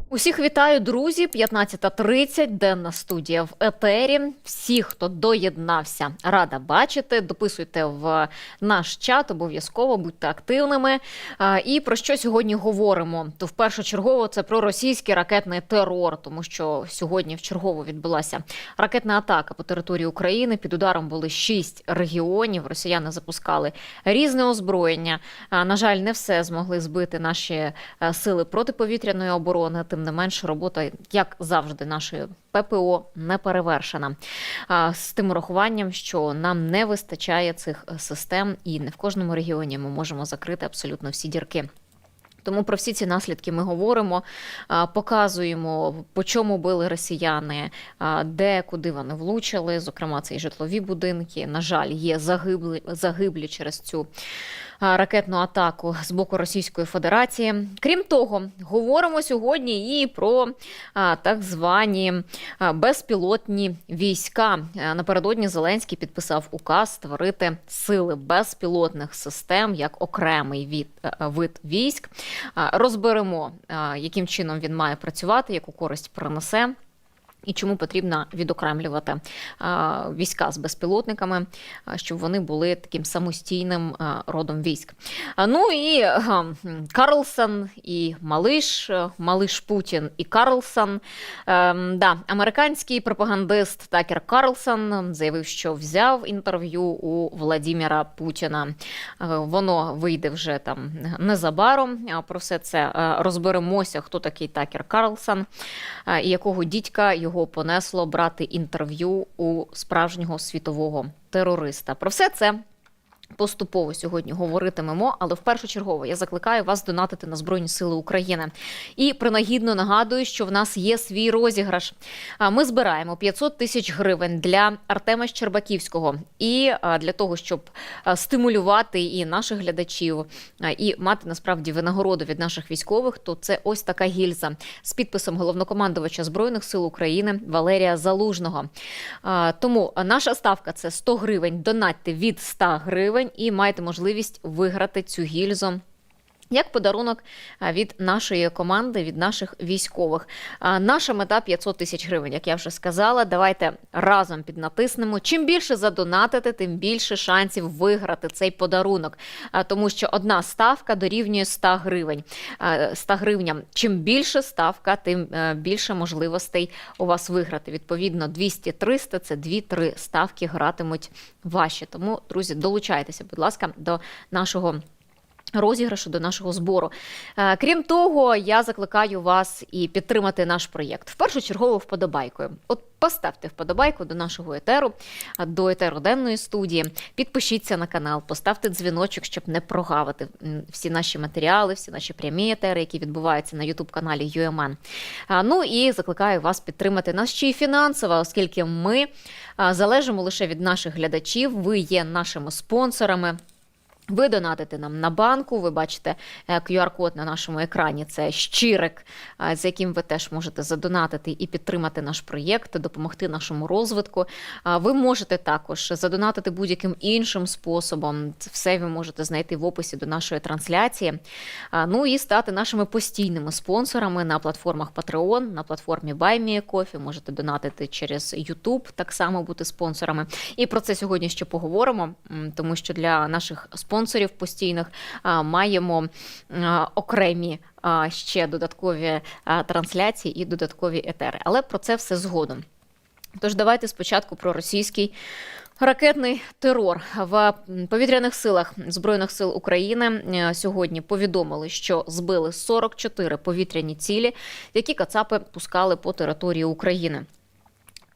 Усіх вітаю, друзі. 15:30, денна студія в етері. Всіх, хто доєднався, рада бачити. Дописуйте в наш чат, обов'язково, будьте активними. І про що сьогодні говоримо? То впершочергово це про російський ракетний терор, тому що сьогодні вчергово відбулася ракетна атака по території України. Під ударом були 6 регіонів. Росіяни запускали різне озброєння. На жаль, не все змогли збити наші сили протиповітряної оборони. Тим не менш, робота, як завжди, нашої ППО не перевершена. З тим урахуванням, що нам не вистачає цих систем, і не в кожному регіоні ми можемо закрити абсолютно всі дірки. Тому про всі ці наслідки ми говоримо, показуємо, по чому били росіяни, де, куди вони влучили. Зокрема, це і житлові будинки. На жаль, є загиблі через цю ракетну атаку з боку Російської Федерації. Крім того, говоримо сьогодні і про так звані безпілотні війська. Напередодні Зеленський підписав указ створити сили безпілотних систем як окремий вид військ. Розберемо, яким чином він має працювати, яку користь принесе. І чому потрібно відокремлювати війська з безпілотниками, щоб вони були таким самостійним родом військ. Ну і Карлсон, і Малиш Путін, і Карлсон. Американський пропагандист Такер Карлсон заявив, що взяв інтерв'ю у Владимира Путіна. Воно вийде вже там незабаром. Про все це розберемося, хто такий Такер Карлсон, і якого дідька його понесло брати інтерв'ю у справжнього світового терориста. Про все це поступово сьогодні говоритимемо, але впершочергово я закликаю вас донатити на Збройні Сили України. І принагідно нагадую, що в нас є свій розіграш. Ми збираємо 500 тисяч гривень для Артема Щербаківського. І для того, щоб стимулювати і наших глядачів, і мати насправді винагороду від наших військових, то це ось така гільза з підписом головнокомандувача Збройних Сил України Валерія Залужного. Тому наша ставка – це 100 гривень. Донатьте від 100 гривень. І маєте можливість виграти цю гільзу як подарунок від нашої команди, від наших військових. Наша мета – 500 тисяч гривень, як я вже сказала. Давайте разом піднатиснемо. Чим більше задонатите, тим більше шансів виграти цей подарунок. Тому що одна ставка дорівнює 100 гривень. 100 гривням. Чим більше ставка, тим більше можливостей у вас виграти. Відповідно, 200-300 – це 2-3 ставки гратимуть ваші. Тому, друзі, долучайтеся, будь ласка, до нашого розіграшу, до нашого збору. Крім того, я закликаю вас і підтримати наш проєкт. Впершочергово вподобайкою. От поставте вподобайку до нашого етеру, до етеру денної студії. Підпишіться на канал, поставте дзвіночок, щоб не прогавити всі наші матеріали, всі наші прямі етери, які відбуваються на YouTube-каналі UMN. Ну і закликаю вас підтримати нас ще й фінансово, оскільки ми залежимо лише від наших глядачів, ви є нашими спонсорами. Ви донатите нам на банку, ви бачите QR-код на нашому екрані, це щирик, з яким ви теж можете задонатити і підтримати наш проєкт, допомогти нашому розвитку. Ви можете також задонатити будь-яким іншим способом, це все ви можете знайти в описі до нашої трансляції. Ну і стати нашими постійними спонсорами на платформах Patreon, на платформі BuyMeACoffee, можете донатити через YouTube, так само бути спонсорами. І про це сьогодні ще поговоримо, тому що для наших спонсорів постійних маємо окремі ще додаткові трансляції і додаткові етери. Але про це все згодом. Тож давайте спочатку про російський ракетний терор. В повітряних силах Збройних сил України сьогодні повідомили, що збили 44 повітряні цілі, які кацапи пускали по території України.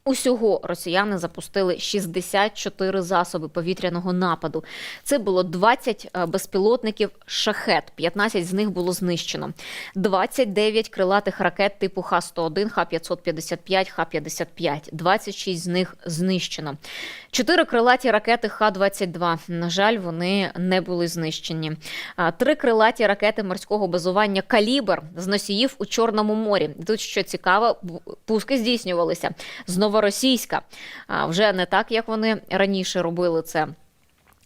Усього росіяни запустили 64 засоби повітряного нападу. Це було 20 безпілотників «Шахед», 15 з них було знищено. 29 крилатих ракет типу Х-101, Х-555, Х-55. 26 з них знищено. 4 крилаті ракети Х-22. На жаль, вони не були знищені. 3 крилаті ракети морського базування «Калібр» з носіїв у Чорному морі. Тут, що цікаво, пуски здійснювалися з Новоросійська. Вже не так, як вони раніше робили це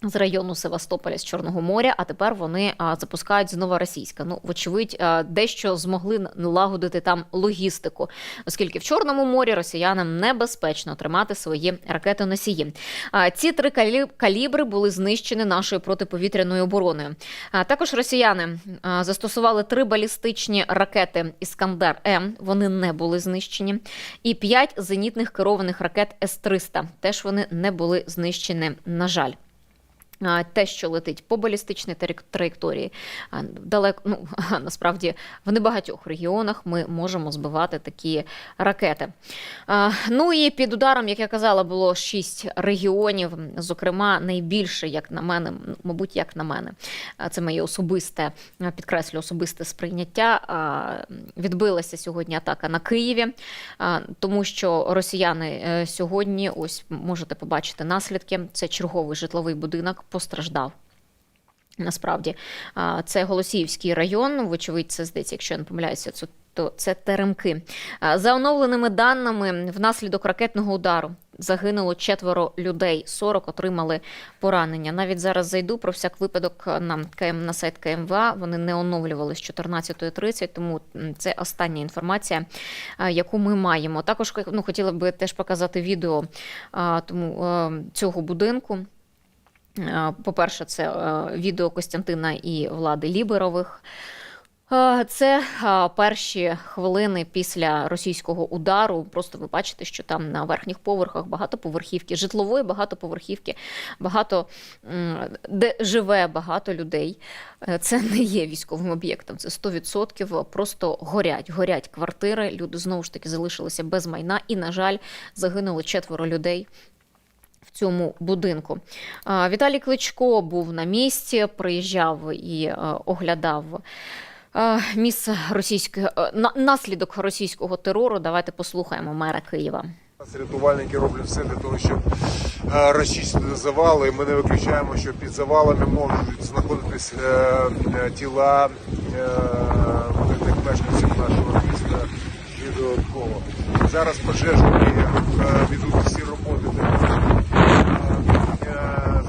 з району Севастополя, з Чорного моря, а тепер вони запускають з Новоросійська. Ну, вочевидь, дещо змогли налагодити там логістику, оскільки в Чорному морі росіянам небезпечно тримати свої ракети-носії. Ці 3 калібри були знищені нашою протиповітряною обороною. Також росіяни застосували 3 балістичні ракети «Іскандер-М», вони не були знищені, і 5 зенітних керованих ракет С-300, теж вони не були знищені, на жаль. Те, що летить по балістичній траєкторії, далеко, ну, насправді, в небагатьох регіонах ми можемо збивати такі ракети. Ну і під ударом, як я казала, було 6 регіонів, зокрема, найбільше, як на мене, мабуть, як на мене, це моє особисте, підкреслю, особисте сприйняття, відбилася сьогодні атака на Києві, тому що росіяни сьогодні, ось можете побачити наслідки, це черговий житловий будинок, постраждав. Насправді, це Голосіївський район, вочевидь, це, здається, якщо я не помиляюся, то це Теремки. За оновленими даними, внаслідок ракетного удару загинуло 4 людей, 40 отримали поранення. Навіть зараз зайду про всяк випадок на сайт КМВА, вони не оновлювали з 14:30, тому це остання інформація, яку ми маємо. Також хотіла би теж показати відео цього будинку. По-перше, це відео Костянтина і Влади Ліберових. Це перші хвилини після російського удару. Просто ви бачите, що там на верхніх поверхах багатоповерхівки, житлової багатоповерхівки, де живе багато людей. Це не є військовим об'єктом, це 100%. Просто горять квартири, люди знову ж таки залишилися без майна і, на жаль, загинули 4 людей в цьому будинку. Віталій Кличко був на місці, приїжджав і оглядав місце наслідок російського терору. Давайте послухаємо мера Києва. Рятувальники роблять все для того, щоб розчистити завали. Ми не виключаємо, що під завалами можуть знаходитись тіла мешканців нашого міста і додатково. Зараз пожежники ведуть всі роботи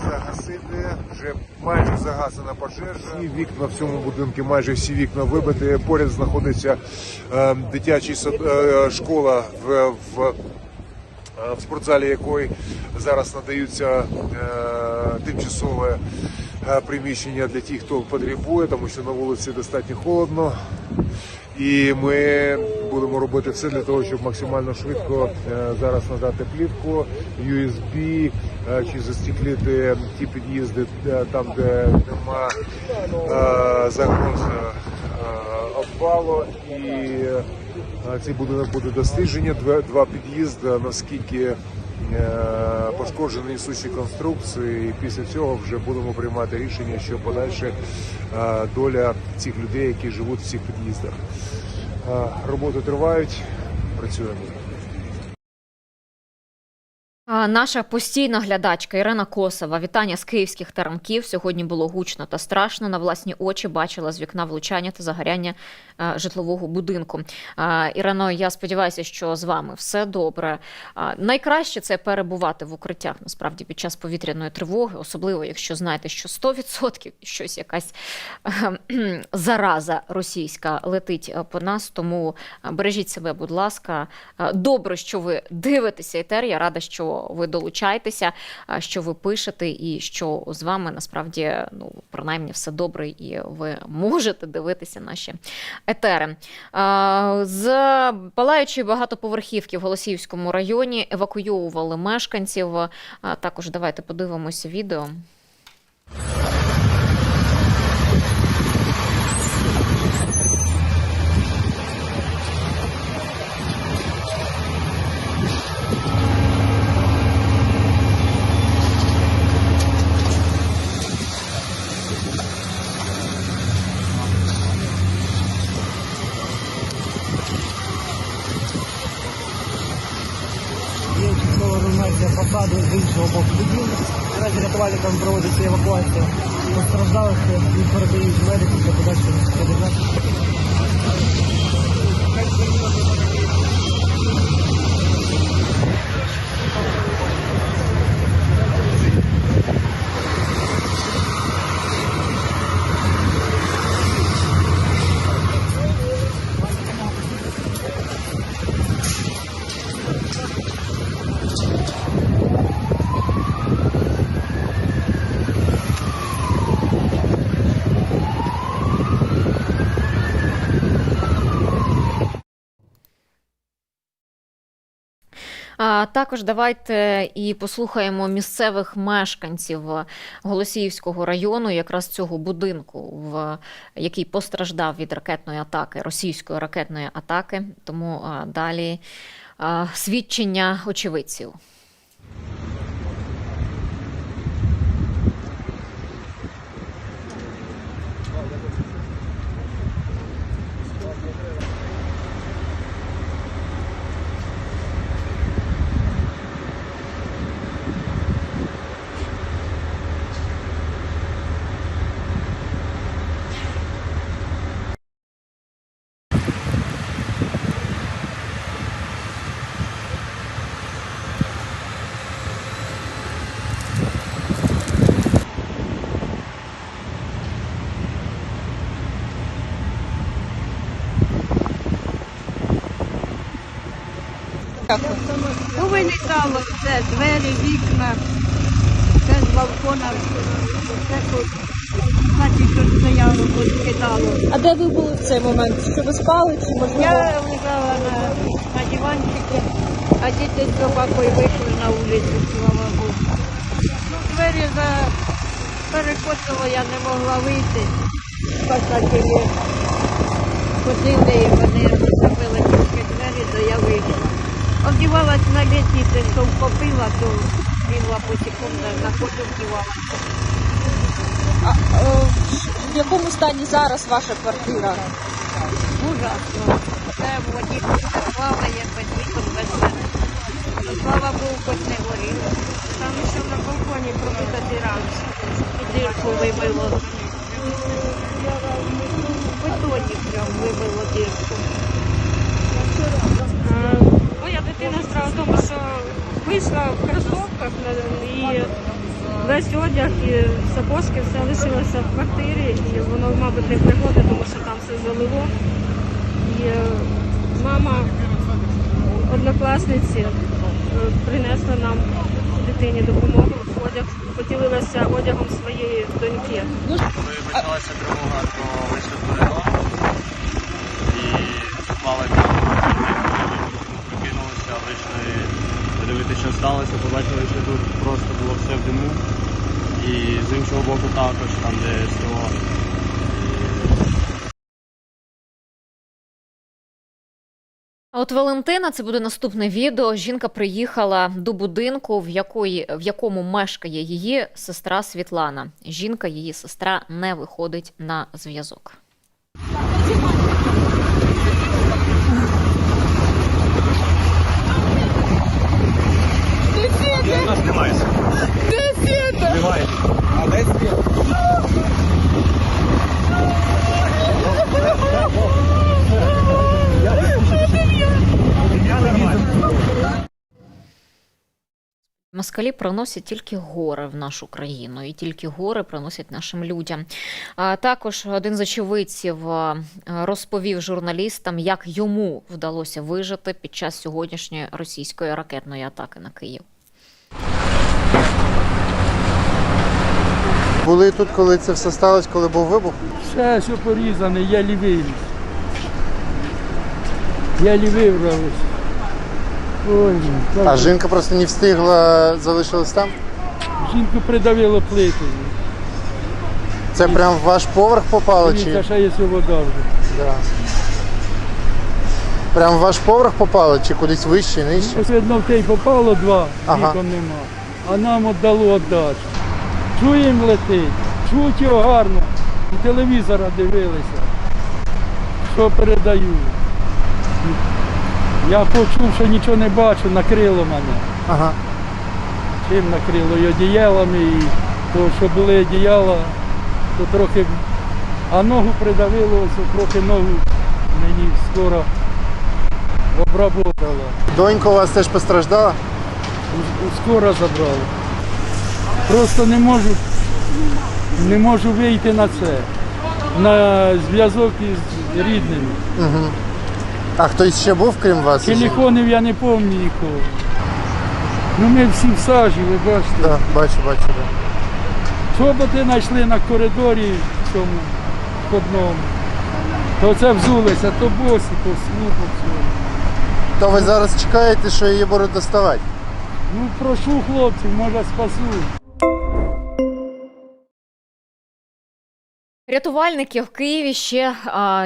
загасити. Вже майже загасена пожежа. Всі вікна в цьому будинку, майже всі вікна вибиті. Поряд знаходиться дитяча школа, в спортзалі якої зараз надаються тимчасове приміщення для тих, хто потребує, тому що на вулиці достатньо холодно. І ми будемо робити все для того, щоб максимально швидко зараз надати плівку, USB, чи застеклити ті під'їзди там, де нема загрози обвалу. І цей будинок буде дослідження, 2 під'їзди, наскільки пошкоджені несучі конструкції, і після цього вже будемо приймати рішення, що подальше доля цих людей, які живуть в цих під'їздах. Роботи тривають, працюємо. Наша постійна глядачка Ірина Косова. Вітання з київських Теремків. Сьогодні було гучно та страшно. На власні очі бачила з вікна влучання та загоряння житлового будинку. Ірино, я сподіваюся, що з вами все добре. Найкраще це перебувати в укриттях, насправді, під час повітряної тривоги, особливо, якщо знаєте, що 100% щось, якась зараза російська летить по нас. Тому бережіть себе, будь ласка. Добре, що ви дивитеся етер. Я рада, що ви долучаєтеся, що ви пишете і що з вами насправді, принаймні, все добре і ви можете дивитися наші етери. З палаючої багатоповерхівки в Голосіївському районі евакуйовували мешканців. Також давайте подивимося відео. Фасаду з іншого боку будівлі. Наразі рятувальникам проводиться евакуація постраждалих і передають медиків для подальшого реабілітації. А також давайте і послухаємо місцевих мешканців Голосіївського району, якраз цього будинку, який постраждав від ракетної атаки, російської ракетної атаки. Тому далі свідчення очевидців. Повилітало все, двері, вікна, все з балкона, все тут. Значить, що стояло, кидало. А де ви були в цей момент? Що ви спали чи можливо? Я лежала на диванчику, а діти з собакою вийшли на вулицю, слава Богу. Ну, двері перекотило, я не могла вийти. Спасателі ходили, і вони зробили тільки двері, то я вийшла. Одівалась на лісі, що вхопила, то бігла по секунду, на ходу вдівалася. В якому стані зараз ваша квартира? Ужасно. Це в воді плаває, без вікон, без мене. Ну, слава Богу, хоч не горіло. Там ще на балконі пробита дира. І дирку вибило. В бетоні прям вибило дирку. Моя дитина справа в тому, що вийшла в кросовках і весь одяг і сапожки все лишилося в квартирі, і воно, мабуть, не пригодне, тому що там все залило. І мама однокласниці принесла нам дитині допомогу, одяг, поділилася одягом своєї доньки. Коли почалася тривога, то вийшли в коридор і впали там, прокинулися, вийшли подивитися, що сталося, побачили, що тут просто було все в диму. І з іншого боку також, там де село. А от Валентина, це буде наступне відео. Жінка приїхала до будинку, в якому мешкає її сестра Світлана. Жінка, її сестра, не виходить на зв'язок. Москалі приносять тільки горе в нашу країну, і тільки горе приносять нашим людям. А також один з очевидців розповів журналістам, як йому вдалося вижити під час сьогоднішньої російської ракетної атаки на Київ. Були тут, коли це все сталося, коли був вибух? Все порізане, я лівий. Я лівий врався. Ой, А жінка просто не встигла, залишилась там? жінку придавило плитою. Це прям в ваш поверх попало? Це Чи? ще є вода вже. Да. Прям в ваш поверх попало? Чи кудись вище, нижче? Ось видно, в той попало два, Ага. вікон нема. А нам віддало віддачу. Чуємо летить, чуть його гарно. І телевізора дивилися, що передають. Я почув, що нічого не бачу, накрило мене. Ага. Чим накрило? І одіялами, і то, що були одіяла, то трохи, а ногу придавило, ось трохи ногу мені скоро обработала. Донька у вас теж постраждала? Скоро забрали. Просто не можу вийти на це, на зв'язок із рідними. Угу. А хтось ще був, крім вас? Телефонів я не пам'ятаю нікого. Ну ми всі в сажі, ви бачите. Так, бачу, да. Чоботи знайшли на коридорі в цьому входному. То це взулися, то босі, то слупо всього. То ви зараз чекаєте, що її будуть доставати? Ну, прошу хлопців, може спасу. Рятувальники в Києві ще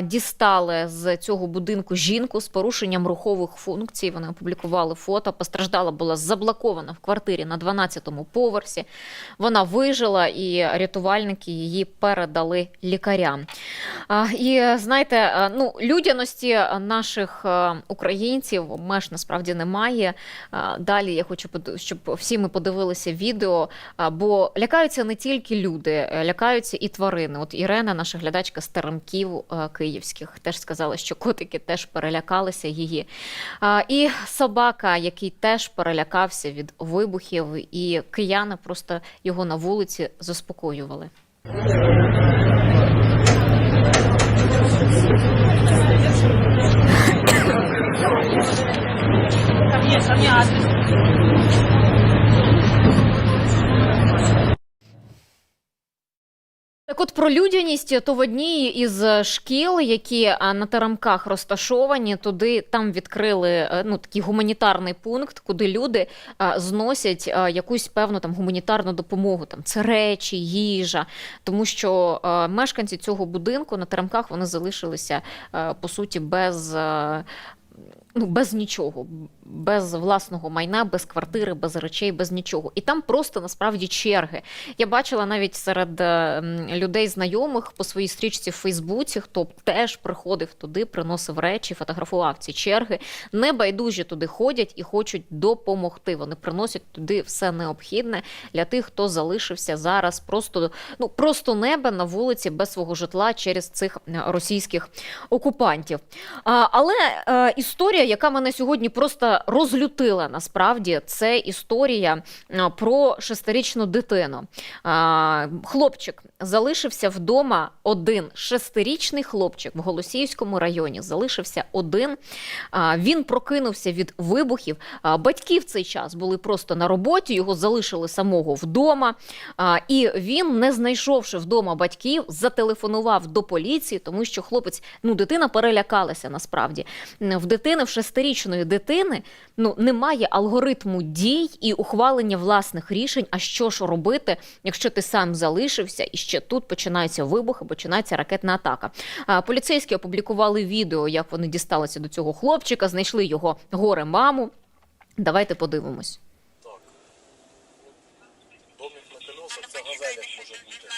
дістали з цього будинку жінку з порушенням рухових функцій. Вони опублікували фото. Постраждала була заблокована в квартирі на 12-му поверсі. Вона вижила, і рятувальники її передали лікарям. І знаєте, ну, людяності наших українців меж насправді немає. Далі я хочу, щоб всі ми подивилися відео, бо лякаються не тільки люди, лякаються і тварини. От Ірена, наша глядачка з Теремків київських, теж сказала, що котики теж перелякалися її. І собака, який теж перелякався від вибухів, і кияни просто його на вулиці заспокоювали. Так от про людяність, то в одній із шкіл, які на Теремках розташовані, там відкрили такий гуманітарний пункт, куди люди зносять якусь певну там гуманітарну допомогу. Там це речі, їжа, тому що мешканці цього будинку на Теремках вони залишилися по суті без нічого, без власного майна, без квартири, без речей, без нічого. І там просто насправді черги. Я бачила навіть серед людей знайомих по своїй стрічці в Фейсбуці, хто теж приходив туди, приносив речі, фотографував ці черги. Небайдужі туди ходять і хочуть допомогти. Вони приносять туди все необхідне для тих, хто залишився зараз просто неба на вулиці без свого житла через цих російських окупантів. Але історія, яка мене сьогодні просто розлютила, насправді, це історія про 6-річну дитину. Хлопчик залишився вдома один. 6-річний хлопчик в Голосіївському районі залишився один. Він прокинувся від вибухів. Батьки в цей час були просто на роботі, його залишили самого вдома. І він, не знайшовши вдома батьків, зателефонував до поліції, тому що хлопець, дитина перелякалася насправді. В 6-річної дитини немає алгоритму дій і ухвалення власних рішень, а що ж робити, якщо ти сам залишився і ще тут починаються вибухи, починається ракетна атака. Поліцейські опублікували відео, як вони дісталися до цього хлопчика, знайшли його горе-маму. Давайте подивимось. Домик на колесах, це газель може бути.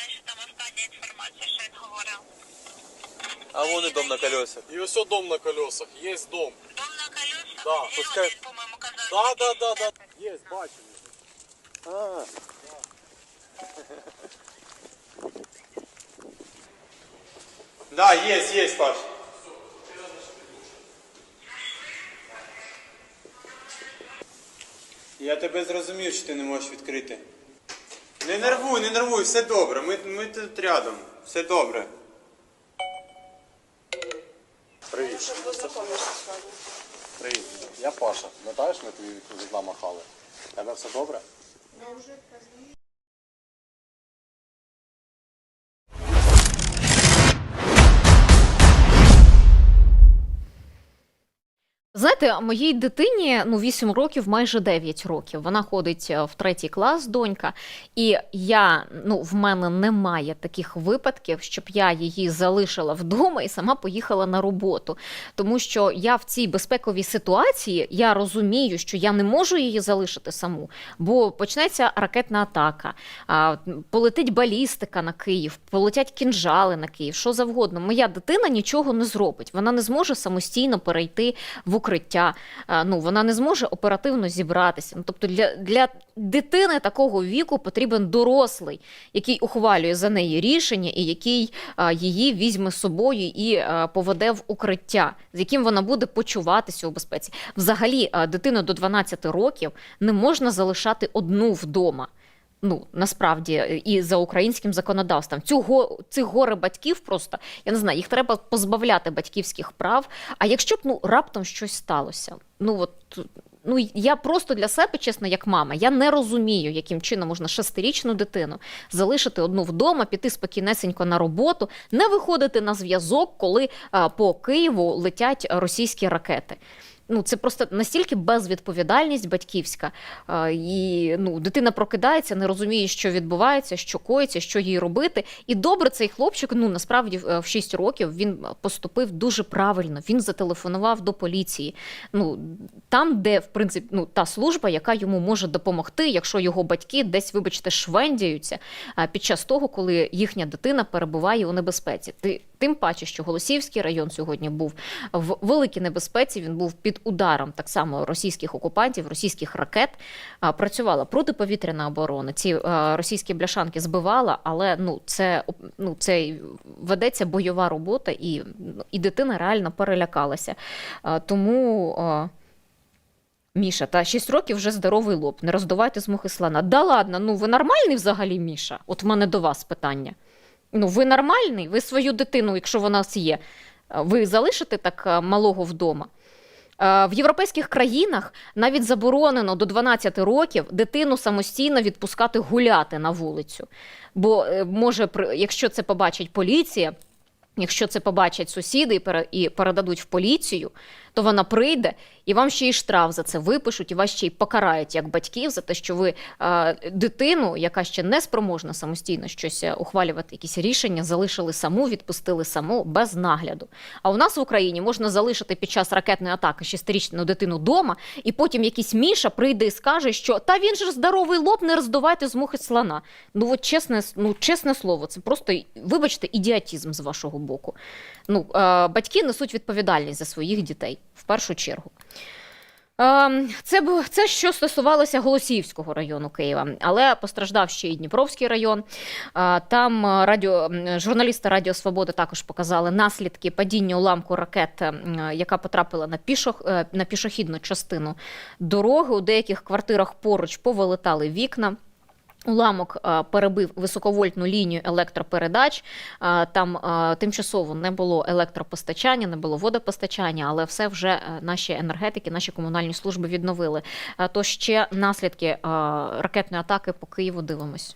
А вон і дом на колесах. І ось дом на колесах, є дом. Дом на колесах? Да, пускай... по-моєму, казали. Да. Є, бачимо. Да, є, Паш. Я тебе зрозумів, що ти не можеш відкрити. Не нервуй, все добре. Ми тут рядом. Все добре. Привіт. Привіт. Я Паша. Пам'ятаєш, ми тобі з вікна махали? Тебе все добре? Знаєте, моїй дитині 8 років, майже 9 років. Вона ходить в 3-й клас, донька. І в мене немає таких випадків, щоб я її залишила вдома і сама поїхала на роботу. Тому що я в цій безпековій ситуації, я розумію, що я не можу її залишити саму, бо почнеться ракетна атака, полетить балістика на Київ, полетять кінжали на Київ, що завгодно. Моя дитина нічого не зробить. Вона не зможе самостійно перейти в укриття, вона не зможе оперативно зібратися. Тобто для дитини такого віку потрібен дорослий, який ухвалює за неї рішення і який її візьме з собою і поведе в укриття, з яким вона буде почуватися у безпеці. Взагалі, дитину до 12 років не можна залишати одну вдома. Насправді, і за українським законодавством. Цих горе батьків просто, я не знаю, їх треба позбавляти батьківських прав. А якщо б, раптом щось сталося? Я просто для себе, чесно, як мама, я не розумію, яким чином можна 6-річну дитину залишити одну вдома, піти спокійнесенько на роботу, не виходити на зв'язок, коли по Києву летять російські ракети. це просто настільки безвідповідальність батьківська. І дитина прокидається, не розуміє, що відбувається, що коїться, що їй робити. І добре, цей хлопчик, насправді в 6 років він поступив дуже правильно. Він зателефонував до поліції. Там, де, в принципі, та служба, яка йому може допомогти, якщо його батьки десь, вибачте, швендяються під час того, коли їхня дитина перебуває у небезпеці. Тим паче, що Голосіївський район сьогодні був в великій небезпеці, він був під ударом так само російських окупантів, російських ракет. Працювала протиповітряна оборона, ці російські бляшанки збивала, але це ведеться бойова робота, і дитина реально перелякалася. Тому... Міша, 6 років вже здоровий лоб, не роздувайте з мухи слона. Да ладно, ви нормальний взагалі, Міша? От в мене до вас питання. Ви нормальний? Ви свою дитину, якщо вона у вас є, ви залишите так малого вдома? В європейських країнах навіть заборонено до 12 років дитину самостійно відпускати гуляти на вулицю. Бо може, якщо це побачить поліція, якщо це побачать сусіди і передадуть в поліцію, то вона прийде, і вам ще й штраф за це випишуть, і вас ще й покарають як батьків за те, що ви дитину, яка ще не спроможна самостійно щось ухвалювати, якісь рішення, залишили саму, відпустили саму, без нагляду. А у нас в Україні можна залишити під час ракетної атаки 6-річну дитину вдома, і потім якийсь Міша прийде і скаже, що «та він же здоровий лоб, не роздувайте з мухи слона». Чесне слово, це просто, вибачте, ідіотизм з вашого боку. Батьки несуть відповідальність за своїх дітей, в першу чергу. Це що стосувалося Голосіївського району Києва, але постраждав ще й Дніпровський район. Там журналісти Радіо Свобода також показали наслідки падіння уламку ракет, яка потрапила на пішохідну частину дороги. У деяких квартирах поруч повилетали вікна. Уламок перебив високовольтну лінію електропередач, там тимчасово не було електропостачання, не було водопостачання, але все вже наші енергетики, наші комунальні служби відновили. То ще наслідки ракетної атаки по Києву дивимось.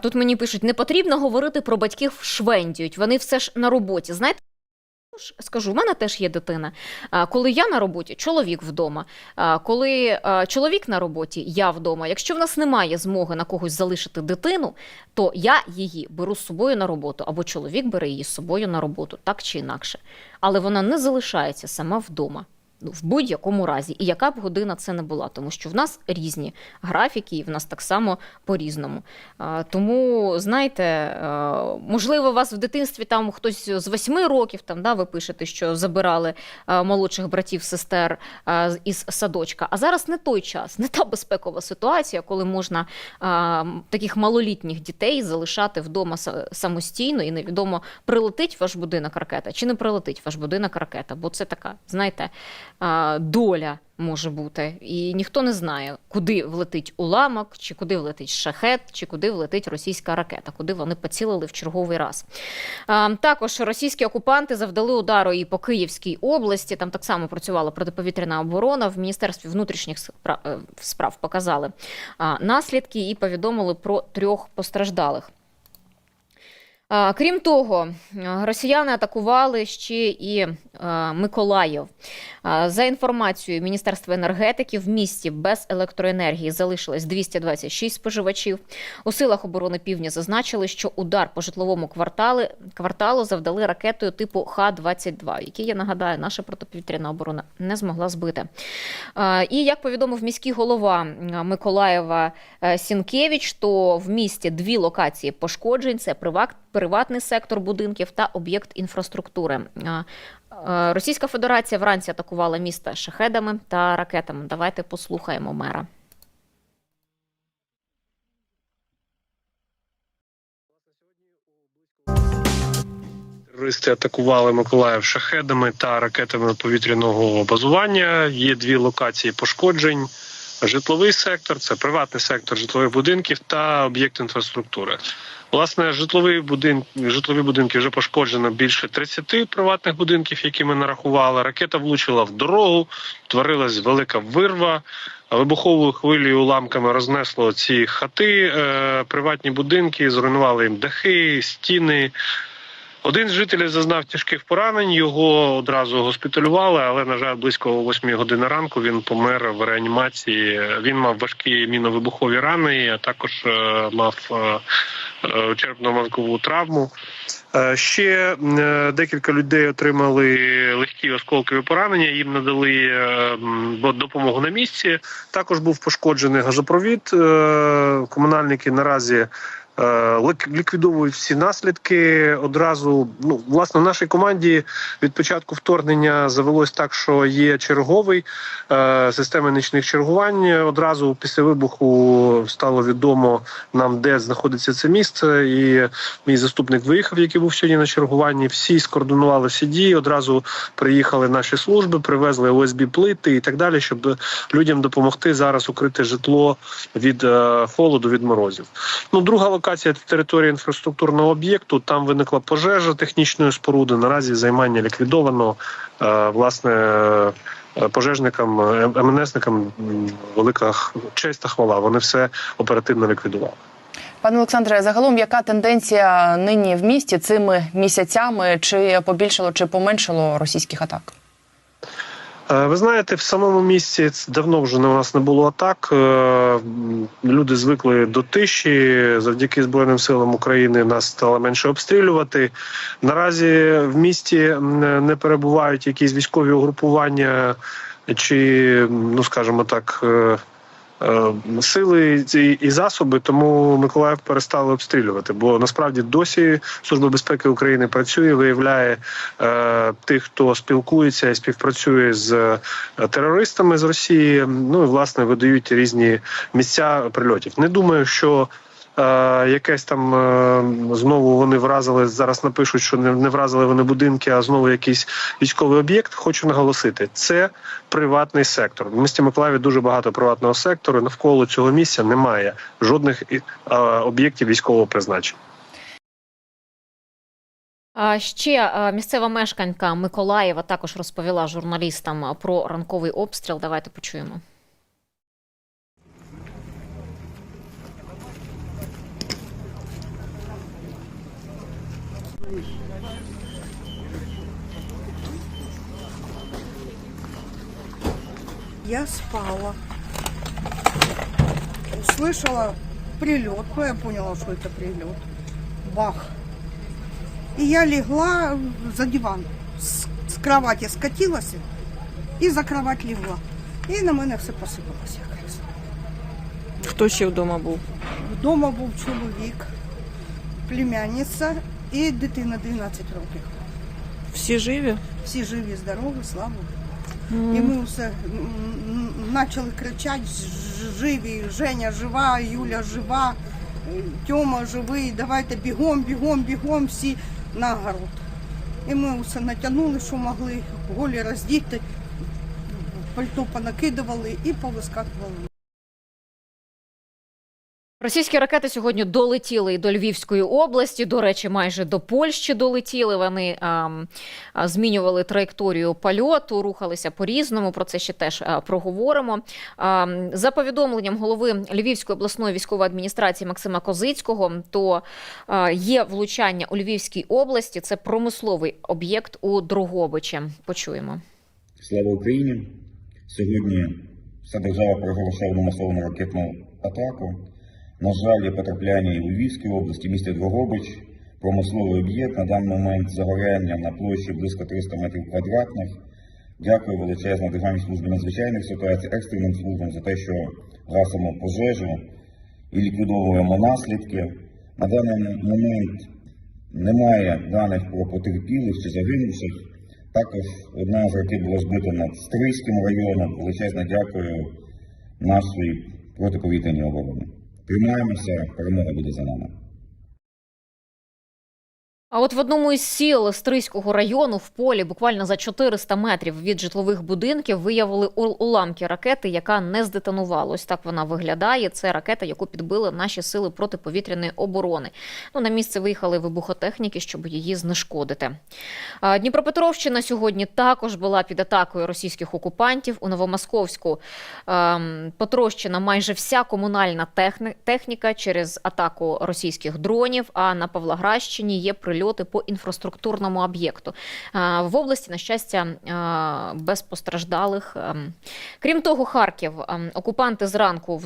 Тут мені пишуть, не потрібно говорити про батьків швендіють, вони все ж на роботі. Знаєте, скажу, в мене теж є дитина. Коли я на роботі, чоловік вдома. Коли чоловік на роботі, я вдома. Якщо в нас немає змоги на когось залишити дитину, то я її беру з собою на роботу, або чоловік бере її з собою на роботу, так чи інакше. Але вона не залишається сама вдома. В будь-якому разі. І яка б година це не була. Тому що в нас різні графіки, і в нас так само по-різному. Тому, знаєте, можливо, вас в дитинстві там хтось з 8 років, ви пишете, що забирали молодших братів-сестер із садочка. А зараз не той час, не та безпекова ситуація, коли можна таких малолітніх дітей залишати вдома самостійно, і невідомо, прилетить ваш будинок ракета чи не прилетить ваш будинок ракета. Бо це така, знаєте, доля може бути. І ніхто не знає, куди влетить уламок, чи куди влетить шахет, чи куди влетить російська ракета, куди вони поцілили в черговий раз. Також російські окупанти завдали удару і по Київській області. Там так само працювала протиповітряна оборона. В Міністерстві внутрішніх справ показали наслідки і повідомили про 3 постраждалих. Крім того, росіяни атакували ще і Миколаїв. За інформацією Міністерства енергетики, в місті без електроенергії залишилось 226 споживачів. У силах оборони Півдня зазначили, що удар по житловому кварталу завдали ракетою типу Х-22, який, я нагадаю, наша протиповітряна оборона не змогла збити. І, як повідомив міський голова Миколаєва Сінкевич, то в місті 2 локації пошкоджень – це приватний сектор будинків та об'єкт інфраструктури. Російська Федерація вранці атакувала місто шахедами та ракетами. Давайте послухаємо мера. Терористи атакували Миколаїв шахедами та ракетами повітряного базування. Є 2 локації пошкоджень. Житловий сектор, це приватний сектор житлових будинків та об'єкт інфраструктури. Власне, житлові будинки вже пошкоджено більше 30 приватних будинків, які ми нарахували. Ракета влучила в дорогу, творилась велика вирва. Вибуховою хвилею уламками рознесло ці хати, приватні будинки, зруйнували їм дахи, стіни. Один з жителів зазнав тяжких поранень, його одразу госпіталювали, але, на жаль, близько 8 години ранку він помер в реанімації. Він мав важкі міновибухові рани, а також мав черепно-мозкову травму. Ще декілька людей отримали легкі осколкові поранення, їм надали допомогу на місці. Також був пошкоджений газопровід. Комунальники наразі ліквідовують всі наслідки одразу. Власне, в нашій команді від початку вторгнення завелось так, що є черговий система нічних чергувань. Одразу після вибуху стало відомо нам, де знаходиться це місце, і мій заступник виїхав, який був сьогодні на чергуванні. Всі скоординували всі дії, одразу приїхали наші служби, привезли ОСБ-плити і так далі, щоб людям допомогти зараз укрити житло від холоду, від морозів. Друга локація – це територія інфраструктурного об'єкту. Там виникла пожежа технічної споруди. Наразі займання ліквідовано. Власне, пожежникам, МНСникам велика честь та хвала. Вони все оперативно ліквідували. Пане Олександре, загалом яка тенденція нині в місті цими місяцями? Чи побільшало, чи поменшало російських атак? Ви знаєте, в самому місті давно вже у нас не було атак. Люди звикли до тиші. Завдяки Збройним силам України нас стало менше обстрілювати. Наразі в місті не перебувають якісь військові угрупування чи, скажімо так, сили і засоби, тому Миколаїв перестали обстрілювати. Бо насправді досі Служба безпеки України працює, виявляє тих, хто спілкується і співпрацює з терористами з Росії, і, власне, видають різні місця прильотів. Не думаю, що якесь там знову вони вразили, зараз напишуть, що не вразили вони будинки, а знову якийсь військовий об'єкт. Хочу наголосити, це приватний сектор. В місті Миколаєві дуже багато приватного сектору, навколо цього місця немає жодних об'єктів військового призначення. Ще місцева мешканка Миколаєва також розповіла журналістам про ранковий обстріл. Давайте почуємо. Я спала. Слышала прилет. Я поняла, что это прилет. Бах. И я легла за диван. С кровати скатилась и за кровать легла. І на мене все посипалося якраз. Хто ще вдома був? Вдома був чоловік, племянниця і дитина 12 років. Всі живі? Всі живі, здорові, слава Богу. І ми все почали кричати: живі, Женя жива, Юля жива, Тьома живий, давайте бігом, бігом, бігом, всі на город. І ми все натягнули, що могли, голі роздіти, пальто понакидували і повискакували. Російські ракети сьогодні долетіли і до Львівської області, до речі, майже до Польщі долетіли. Вони змінювали траєкторію польоту, рухалися по-різному, про це ще теж проговоримо. За повідомленням голови Львівської обласної військової адміністрації Максима Козицького, то є влучання у Львівській області, це промисловий об'єкт у Дрогобичі. Почуємо. Слава Україні! Сьогодні вся держава пережила ще одну масовану ракетну атаку. На жаль, є потрапляння і у Львівській області, місті Дрогобич, промисловий об'єкт, на даний момент загоряння на площі близько 300 метрів квадратних. Дякую величезно Державній службі надзвичайних ситуацій, екстреним службам за те, що гасимо пожежу і ліквідовуємо наслідки. На даний момент немає даних про потерпілих чи загинувших. Також одна з ракет була збита над Стрийським районом. Величезне дякую нашій протиповітряній обороні. Тримаємося, перемога буде за нами. А от в одному із сіл Стрийського району в полі буквально за 400 метрів від житлових будинків виявили уламки ракети, яка не здетонувала. Ось так вона виглядає. Це ракета, яку підбили наші сили протиповітряної оборони. На місце виїхали вибухотехніки, щоб її знешкодити. Дніпропетровщина сьогодні також була під атакою російських окупантів. У Новомосковську потрощена майже вся комунальна техніка через атаку російських дронів, а на Павлоградщині є прильоти по інфраструктурному об'єкту. В області, на щастя, без постраждалих. Крім того, Харків. Окупанти зранку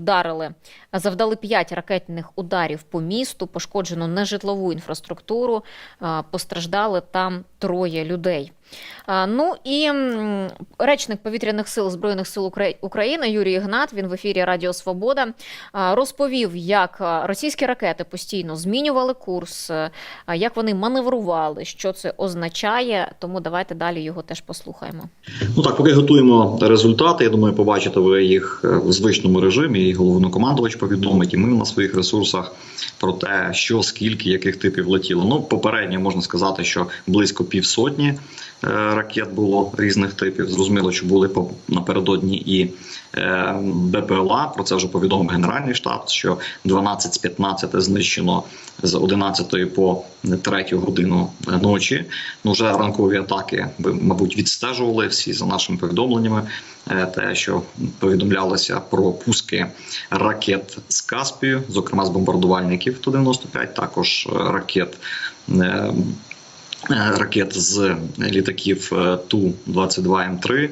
завдали 5 ракетних ударів по місту, пошкоджено нежитлову інфраструктуру, постраждали там 3 людей. Ну і речник повітряних сил Збройних сил України Юрій Ігнат, він в ефірі Радіо Свобода, розповів, як російські ракети постійно змінювали курс, як вони маневрували, що це означає. Тому давайте далі його теж послухаємо. Так, поки готуємо результати, я думаю, побачите ви їх в звичному режимі, і головнокомандувач повідомить, і ми на своїх ресурсах про те, що, скільки, яких типів летіло. Попередньо можна сказати, що близько 500 ракет було різних типів. Зрозуміло, що були напередодні і БПЛА. Про це вже повідомив Генеральний штаб, що 12 з 15 знищено з 11 по 3 годину ночі. Вже ранкові атаки ви, мабуть, відстежували всі за нашими повідомленнями. Те, що повідомлялося про пуски ракет з Каспію, зокрема з бомбардувальників Ту-95, також ракет з літаків Ту-22М3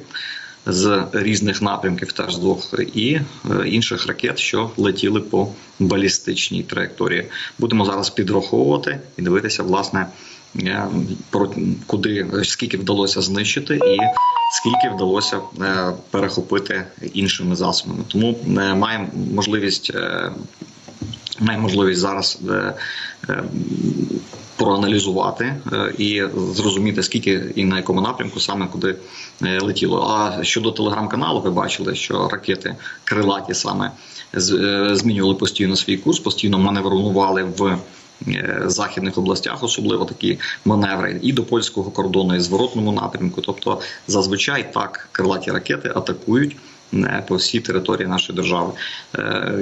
з різних напрямків, теж з 2, і інших ракет, що летіли по балістичній траєкторії. Будемо зараз підраховувати і дивитися, власне, скільки вдалося знищити і скільки вдалося перехопити іншими засобами. Тому маємо можливість зараз проаналізувати і зрозуміти, скільки і на якому напрямку саме куди летіло. А щодо телеграм-каналу, ви бачили, що ракети крилаті саме змінювали постійно свій курс, постійно маневрували в західних областях, особливо такі маневри і до польського кордону, і зворотному напрямку. Тобто зазвичай так крилаті ракети атакують по всій території нашої держави.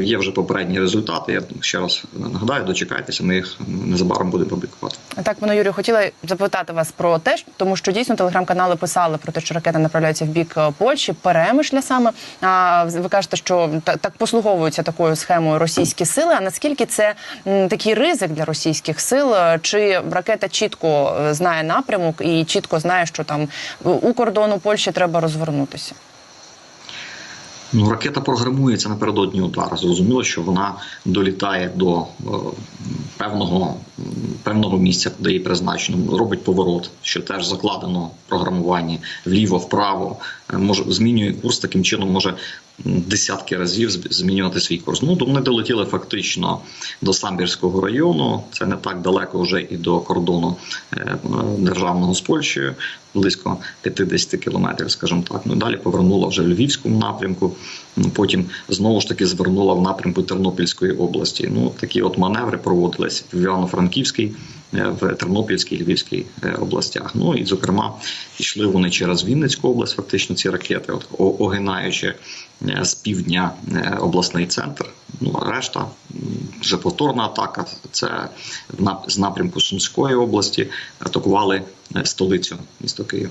Є вже попередні результати. Я ще раз нагадаю, дочекайтеся, ми їх незабаром будемо публікувати. Так, пане Юрію, хотіла запитати вас про те, тому що дійсно телеграм-канали писали про те, що ракета направляється в бік Польщі, Перемишля саме. А ви кажете, що так послуговуються такою схемою російські сили. А наскільки це такий ризик для російських сил? Чи ракета чітко знає напрямок і чітко знає, що там у кордону Польщі треба розвернутися? Ракета програмується напередодні удару. Зрозуміло, що вона долітає до певного місця, куди її призначено, робить поворот, що теж закладено в програмуванні вліво, вправо, змінює курс, таким чином може десятки разів змінювати свій курс. Вони долетіли фактично до Самбірського району, це не так далеко вже і до кордону державного з Польщею, близько 50 кілометрів, скажімо так. Далі повернула вже в Львівському напрямку, потім знову ж таки звернула в напрямку Тернопільської області. Такі от маневри проводились в Івано-Франківській, в Тернопільській, Львівській областях. І, зокрема, йшли вони через Вінницьку область, фактично ці ракети, огинаючи з півдня обласний центр. Решта вже повторна атака, це з напрямку Сумської області, атакували столицю, місто Київ.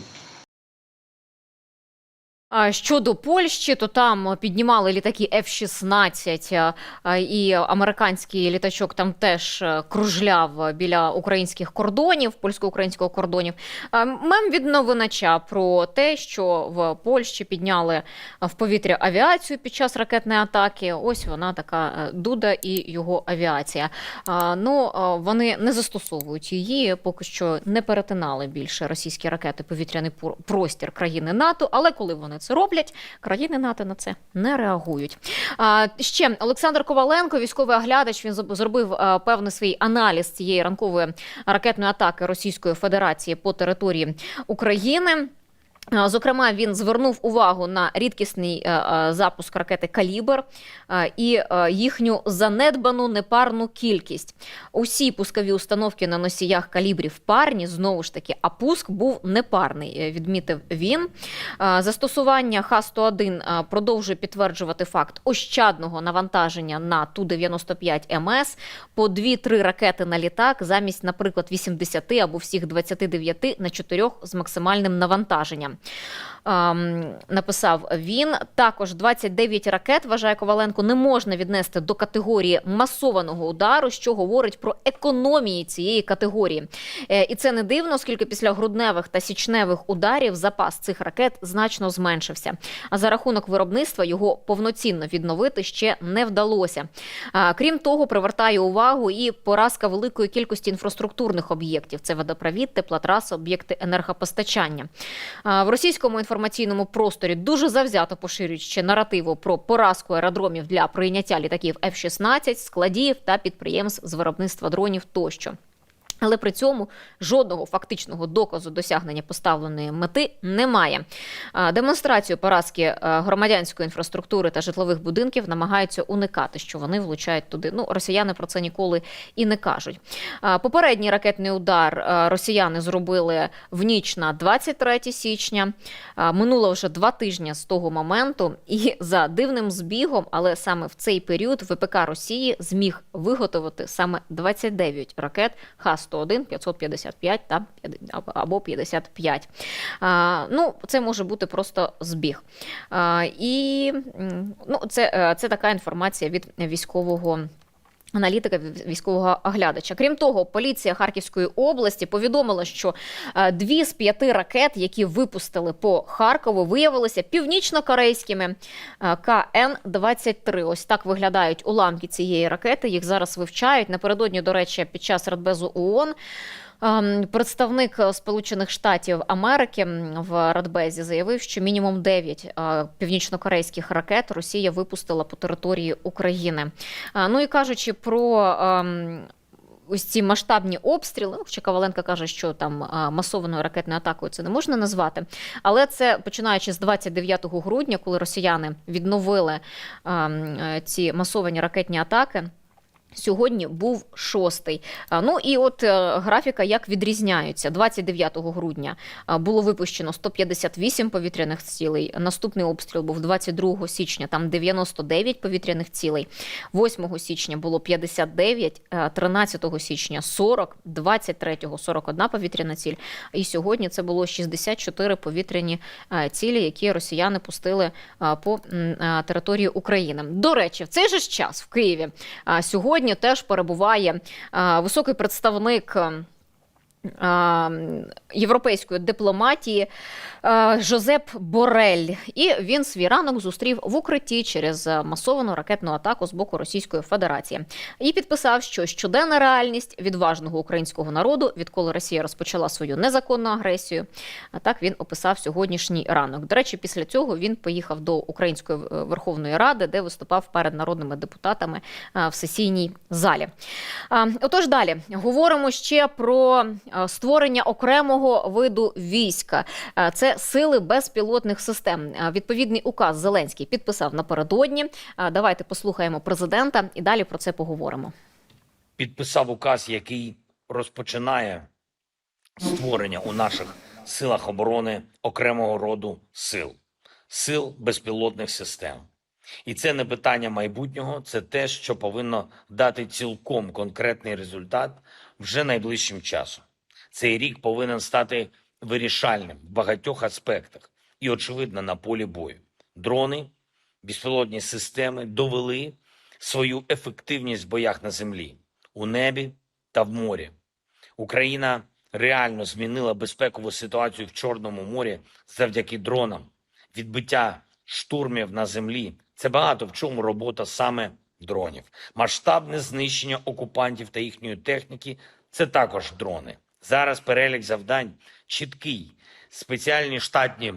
Щодо Польщі, то там піднімали літаки F-16, і американський літачок там теж кружляв біля українських кордонів, польсько-українського кордонів. Мем від новинача про те, що в Польщі підняли в повітря авіацію під час ракетної атаки. Ось вона така Дуда і його авіація. Вони не застосовують її, поки що не перетинали більше російські ракети повітряний простір країни НАТО, але коли вони це роблять, країни НАТО на це не реагують. Ще Олександр Коваленко, військовий оглядач, він зробив певний свій аналіз цієї ранкової ракетної атаки Російської Федерації по території України. Зокрема, він звернув увагу на рідкісний запуск ракети «Калібр» і їхню занедбану непарну кількість. Усі пускові установки на носіях «Калібрів» парні, знову ж таки, а пуск був непарний, відмітив він. Застосування Х-101 продовжує підтверджувати факт ощадного навантаження на Ту-95 МС по 2-3 ракети на літак замість, наприклад, 80 або всіх 29 на 4 з максимальним навантаженням. Написав він. Також 29 ракет, вважає Коваленко, не можна віднести до категорії масованого удару, що говорить про економії цієї категорії. І це не дивно, оскільки після грудневих та січневих ударів запас цих ракет значно зменшився. А за рахунок виробництва його повноцінно відновити ще не вдалося. Крім того, привертає увагу і поразка великої кількості інфраструктурних об'єктів. Це водопровід, теплотраси, об'єкти енергопостачання. В російському інформаційному просторі дуже завзято поширюють ще наративу про поразку аеродромів для прийняття літаків F-16, складів та підприємств з виробництва дронів тощо. Але при цьому жодного фактичного доказу досягнення поставленої мети немає. Демонстрацію поразки громадянської інфраструктури та житлових будинків намагаються уникати, що вони влучають туди. Росіяни про це ніколи і не кажуть. Попередній ракетний удар росіяни зробили в ніч на 23 січня. Минуло вже 2 тижні з того моменту. І за дивним збігом, але саме в цей період ВПК Росії зміг виготовити саме 29 ракет Х-101, 555 або 55. Це може бути просто збіг. Це така інформація від військового аналітика, військового оглядача. Крім того, поліція Харківської області повідомила, що 2 з 5 ракет, які випустили по Харкову, виявилися північно-корейськими КН-23. Ось так виглядають уламки цієї ракети. Їх зараз вивчають. Напередодні, до речі, під час Радбезу ООН представник Сполучених Штатів Америки в Радбезі заявив, що мінімум 9 північно-корейських ракет Росія випустила по території України. І кажучи про ось ці масштабні обстріли, хоча Коваленко каже, що там масованою ракетною атакою це не можна назвати, але це починаючи з 29 грудня, коли росіяни відновили ці масовані ракетні атаки, сьогодні був 6-й. І от графіка як відрізняються. 29 грудня було випущено 158 повітряних цілей. Наступний обстріл був 22 січня, там 99 повітряних цілей. 8 січня було 59, 13 січня 40, 23-го 41 повітряна ціль. І сьогодні це було 64 повітряні цілі, які росіяни пустили по території України. До речі, в цей же час в Києві сьогодні теж перебуває високий представник європейської дипломатії Жозеп Борель. І він свій ранок зустрів в укритті через масовану ракетну атаку з боку Російської Федерації. І підписав, що щоденна реальність відважного українського народу, відколи Росія розпочала свою незаконну агресію. Так він описав сьогоднішній ранок. До речі, після цього він поїхав до Української Верховної Ради, де виступав перед народними депутатами в сесійній залі. Отож далі. Говоримо ще про створення окремого виду війська. Це сили безпілотних систем. Відповідний указ Зеленський підписав напередодні. Давайте послухаємо президента і далі про це поговоримо. Підписав указ, який розпочинає створення у наших силах оборони окремого роду сил безпілотних систем. І це не питання майбутнього, це те, що повинно дати цілком конкретний результат вже найближчим часом. Цей рік повинен стати вирішальним в багатьох аспектах і, очевидно, на полі бою. Дрони, безпілотні системи довели свою ефективність в боях на землі, у небі та в морі. Україна реально змінила безпекову ситуацію в Чорному морі завдяки дронам. Відбиття штурмів на землі – це багато в чому робота саме дронів. Масштабне знищення окупантів та їхньої техніки – це також дрони. Зараз перелік завдань чіткий. Спеціальні штатні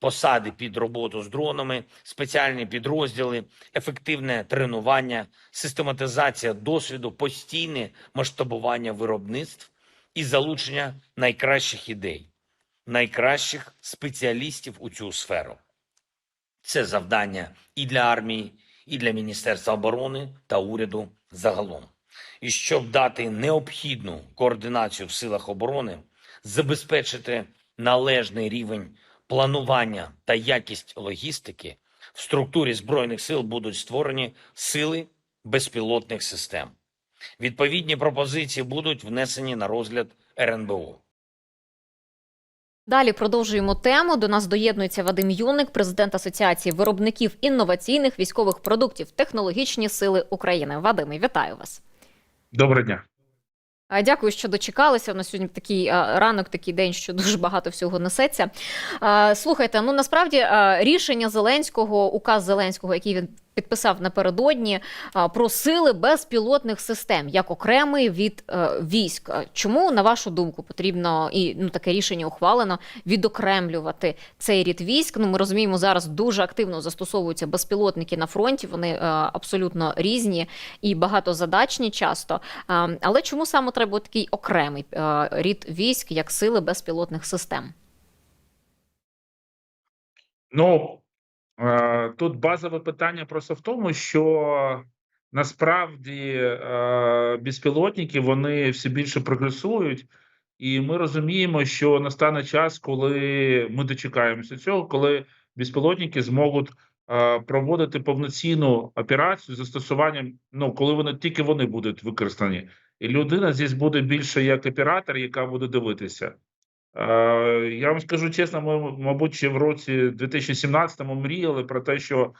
посади під роботу з дронами, спеціальні підрозділи, ефективне тренування, систематизація досвіду, постійне масштабування виробництв і залучення найкращих ідей, найкращих спеціалістів у цю сферу. Це завдання і для армії, і для Міністерства оборони та уряду загалом. І щоб дати необхідну координацію в силах оборони, забезпечити належний рівень планування та якість логістики, в структурі Збройних сил будуть створені сили безпілотних систем. Відповідні пропозиції будуть внесені на розгляд РНБО. Далі продовжуємо тему. До нас доєднується Вадим Юник, президент Асоціації виробників інноваційних військових продуктів «Технологічні сили України». Вадиме, вітаю вас. Доброго дня. Дякую, що дочекалися. У нас сьогодні такий ранок, такий день, що дуже багато всього несеться. Слухайте, ну насправді рішення Зеленського, указ Зеленського, який він підписав напередодні, про сили безпілотних систем, як окремий від військ. Чому, на вашу думку, потрібно, і таке рішення ухвалено, відокремлювати цей рід військ? Ми розуміємо, зараз дуже активно застосовуються безпілотники на фронті, вони абсолютно різні і багатозадачні часто. Але чому саме треба такий окремий рід військ, як сили безпілотних систем? Тут базове питання просто в тому, що насправді безпілотники, вони все більше прогресують, і ми розуміємо, що настане час, коли ми дочекаємося цього, коли безпілотники зможуть проводити повноцінну операцію з застосуванням, коли вони будуть використані. І людина здесь буде більше як оператор, яка буде дивитися. Я вам скажу чесно, ми, мабуть, ще в році 2017-му мріяли про те, що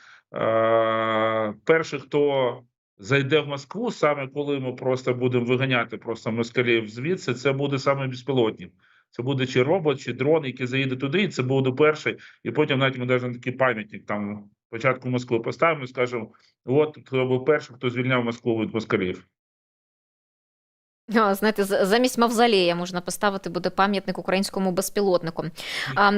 перший, хто зайде в Москву, саме коли ми просто будемо виганяти москалів звідси, це буде саме безпілотник. Це буде чи робот, чи дрон, який заїде туди, і це буде перший. І потім навіть ми навіть такий пам'ятник там початку Москви поставимо і скажемо, от хто був перший, хто звільняв Москву від москалів. Знаєте, замість мавзолея можна поставити буде пам'ятник українському безпілотнику.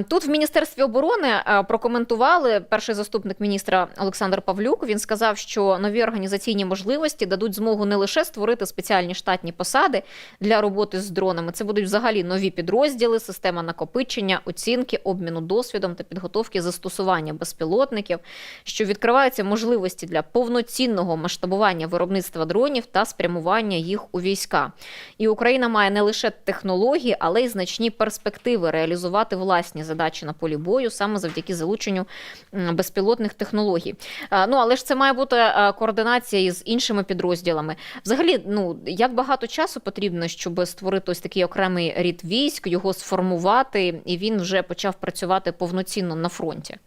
Тут в Міністерстві оборони прокоментували перший заступник міністра Олександр Павлюк. Він сказав, що нові організаційні можливості дадуть змогу не лише створити спеціальні штатні посади для роботи з дронами. Це будуть взагалі нові підрозділи, система накопичення, оцінки, обміну досвідом та підготовки застосування безпілотників, що відкриваються можливості для повноцінного масштабування виробництва дронів та спрямування їх у війська. І Україна має не лише технології, але й значні перспективи реалізувати власні задачі на полі бою саме завдяки залученню безпілотних технологій. Але ж це має бути координація із іншими підрозділами. Взагалі, як багато часу потрібно, щоб створити ось такий окремий рід військ, його сформувати, і він вже почав працювати повноцінно на фронті?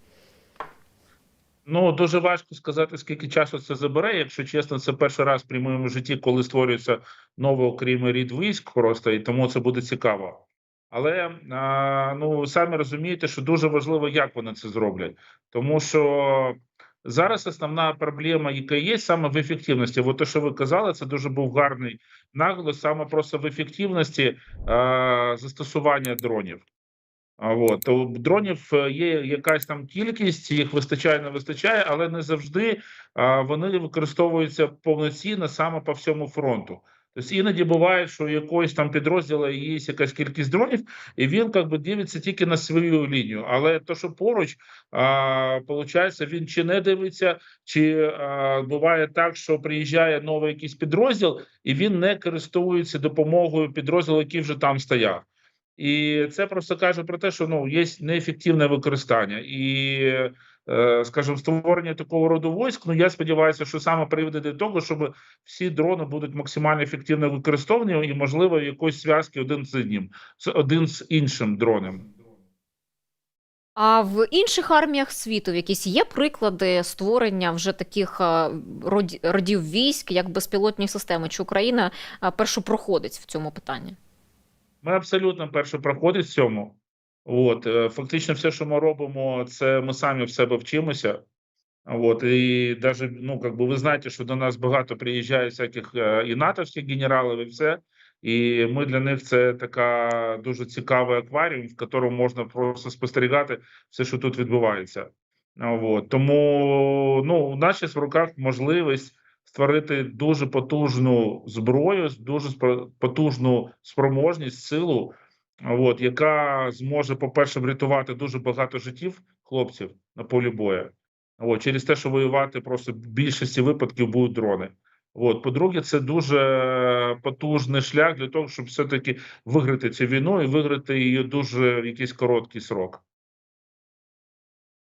Дуже важко сказати, скільки часу це забере. Якщо чесно, це перший раз в моєму житті, коли створюється новий окремий рід військ просто, і тому це буде цікаво. Але, самі розумієте, що дуже важливо, як вони це зроблять. Тому що зараз основна проблема, яка є, саме в ефективності. Те, що ви казали, це дуже був гарний наголос, саме просто в ефективності застосування дронів. То дронів є якась там кількість, їх вистачає, не вистачає, але не завжди вони використовуються повноцінно саме по всьому фронту. Тобто іноді буває, що у якогось там підрозділу є якась кількість дронів, і він дивиться тільки на свою лінію. Але то, що поруч, виходить, він чи не дивиться, чи буває так, що приїжджає новий якийсь підрозділ, і він не користується допомогою підрозділу, який вже там стояв. І це просто каже про те, що є неефективне використання. І, скажімо, створення такого роду військ, я сподіваюся, що саме приведе до того, щоб всі дрони будуть максимально ефективно використовувані і, можливо, якоїсь зв'язки один з іншим дроном. А в інших арміях світу якісь є приклади створення вже таких родів військ, як безпілотні системи? Чи Україна першопроходець в цьому питанні? Ми абсолютно першопроходець в цьому. Фактично все, що ми робимо, це ми самі в себе вчимося. І навіть, ви знаєте, що до нас багато приїжджає всяких і натовських генералів, і все. І ми для них це така дуже цікавий акваріум, в якому можна просто спостерігати все, що тут відбувається. От. Тому у нас зараз в руках можливість створити дуже потужну зброю, дуже потужну спроможність, силу, яка зможе, по-перше, врятувати дуже багато життів хлопців на полі бою. Через те, що воювати просто в більшості випадків будуть дрони. По-друге, це дуже потужний шлях для того, щоб все-таки виграти цю війну і виграти її дуже в якийсь короткий срок.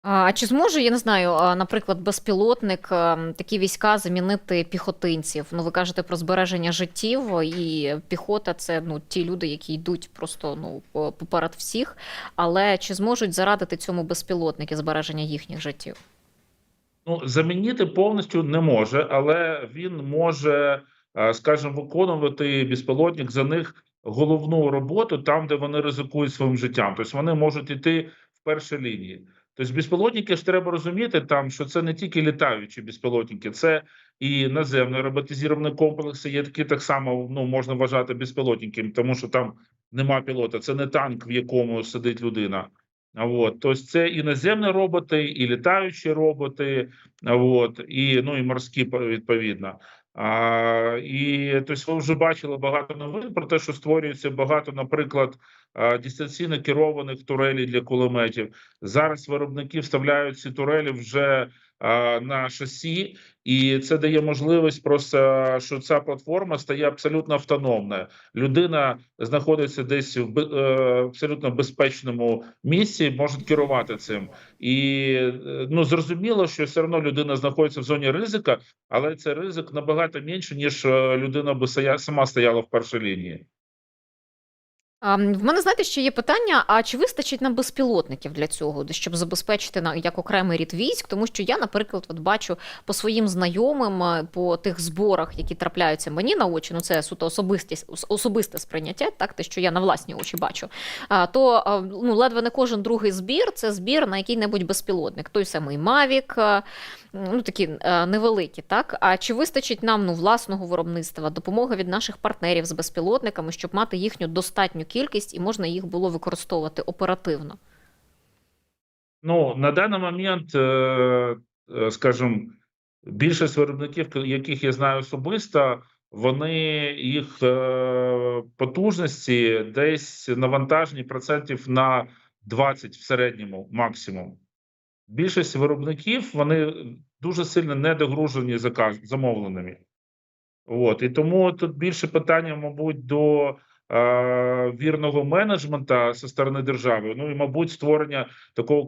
А чи зможе, я не знаю, наприклад, безпілотник такі війська замінити піхотинців? Ви кажете про збереження життів, і піхота – це ті люди, які йдуть просто поперед всіх. Але чи зможуть зарадити цьому безпілотники збереження їхніх життів? Замінити повністю не може, але він може, скажімо, виконувати безпілотник за них головну роботу там, де вони ризикують своїм життям. Тобто вони можуть йти в першій лінії. Тобто безпілотники ж треба розуміти, що це не тільки літаючі безпілотники, це і наземні роботизовані комплекси, є такі так само, можна вважати безпілотниками, тому що там нема пілота, це не танк, в якому сидить людина. Тобто це і наземні роботи, і літаючі роботи, і морські відповідно. І тобто ви вже бачили багато новин про те, що створюється багато, наприклад, дистанційно керованих турелей для кулеметів. Зараз виробники вставляють ці турелі вже на шасі, і це дає можливість просто, що ця платформа стає абсолютно автономною. Людина знаходиться десь в абсолютно безпечному місці, може керувати цим. І зрозуміло, що все одно людина знаходиться в зоні ризика, але цей ризик набагато менше, ніж людина би сама стояла в першій лінії. В мене, знаєте, ще є питання, а чи вистачить нам безпілотників для цього, щоб забезпечити як окремий рід військ? Тому що я, наприклад, бачу по своїм знайомим, по тих зборах, які трапляються мені на очі, це суто особисте сприйняття, те, що я на власні очі бачу, то ледве не кожен другий збір – це збір на який-небудь безпілотник. Той самий Mavic, такі невеликі, так? А чи вистачить нам власного виробництва, допомоги від наших партнерів з безпілотниками, щоб мати їхню достатню кількість і можна їх було використовувати оперативно? На даний момент, скажімо, більшість виробників, яких я знаю особисто, вони їх потужності десь навантажені процентів на 20 в середньому максимум. Більшість виробників, вони дуже сильно недогружені замовленими. І тому тут більше питання, мабуть, до вірного менеджменту зі сторони держави, і, мабуть, створення такого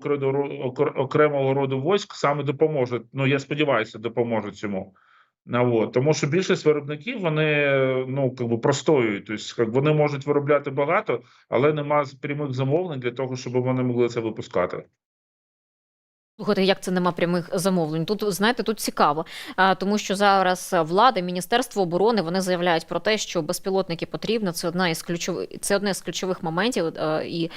окремого роду військ саме допоможе. Я сподіваюся, допоможе цьому. Тому що більшість виробників, вони простоюють. Тобто, вони можуть виробляти багато, але немає прямих замовлень для того, щоб вони могли це випускати. Слухайте, як це нема прямих замовлень? Тут, знаєте, тут цікаво, тому що зараз влада, Міністерство оборони, вони заявляють про те, що безпілотники потрібно, це одне з ключових моментів і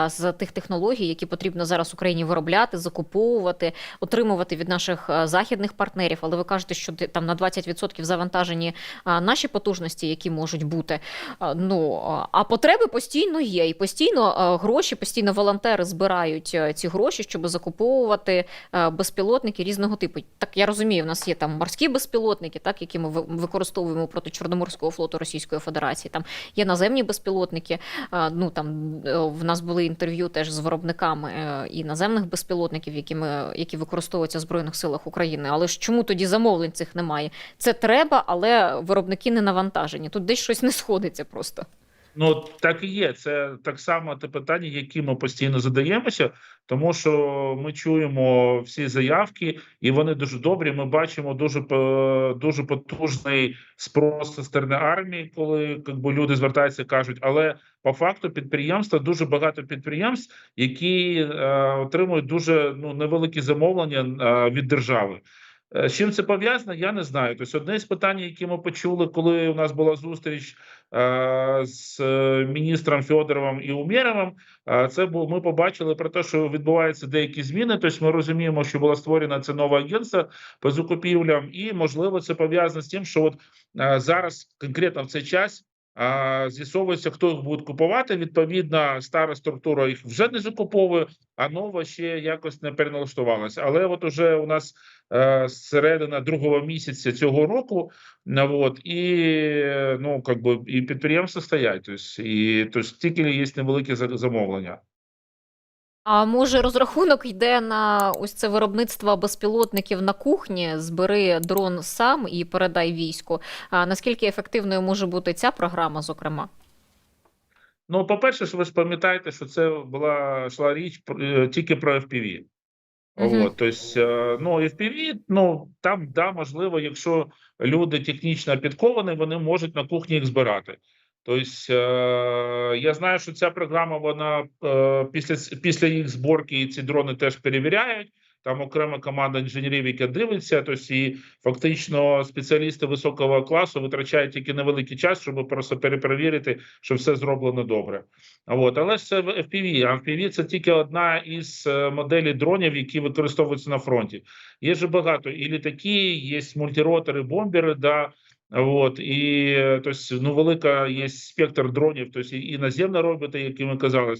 з тих технологій, які потрібно зараз Україні виробляти, закуповувати, отримувати від наших західних партнерів. Але ви кажете, що там на 20% завантажені наші потужності, які можуть бути. А потреби постійно є, і постійно гроші, постійно волонтери збирають ці гроші, щоб закуповувати безпілотники різного типу. Так, я розумію, в нас є там морські безпілотники, які ми використовуємо проти Чорноморського флоту Російської Федерації. Там є наземні безпілотники. В нас були інтерв'ю теж з виробниками і наземних безпілотників, які використовуються в Збройних силах України. Але ж чому тоді замовлень цих немає? Це треба, але виробники не навантажені. Тут десь щось не сходиться просто. Так і є. Це так само те питання, які ми постійно задаємося, тому що ми чуємо всі заявки, і вони дуже добрі. Ми бачимо дуже потужний спрос зі сторони армії, коли люди звертаються і кажуть, але по факту підприємства, дуже багато підприємств, які отримують дуже невеликі замовлення від держави. З чим це пов'язано, я не знаю. Тобто одне з питань, які ми почули, коли у нас була зустріч з міністром Федоровим і Умєровим, це ми побачили про те, що відбуваються деякі зміни. Тобто ми розуміємо, що було створено це нове агентство по закупівлям, і, можливо, це пов'язано з тим, що зараз конкретно в цей час З'ясовується, хто їх буде купувати. Відповідно, стара структура їх вже не закуповує, а нова ще якось не переналаштувалася. Але от уже у нас середина другого місяця цього року, і підприємства стоять. Тобто тільки є невеликі замовлення. А може розрахунок йде на ось це виробництво безпілотників на кухні, збери дрон сам і передай війську. А наскільки ефективною може бути ця програма, зокрема? Ну, по-перше, ви ж пам'ятаєте, що це йшла річ тільки про FPV. Тобто, FPV, там, можливо, якщо люди технічно підковані, вони можуть на кухні їх збирати. Тобто, я знаю, що ця програма, вона після їх зборки ці дрони теж перевіряють. Там окрема команда інженерів, яка дивиться, тобто, і фактично спеціалісти високого класу витрачають тільки невеликий час, щоб просто перепровірити, що все зроблено добре. Але ж це FPV, а FPV – це тільки одна із моделей дронів, які використовуються на фронті. Є ж багато і літаки, є мультиротори, бомбери, і велика є спектр дронів, тобто і наземна робота, які ми казали,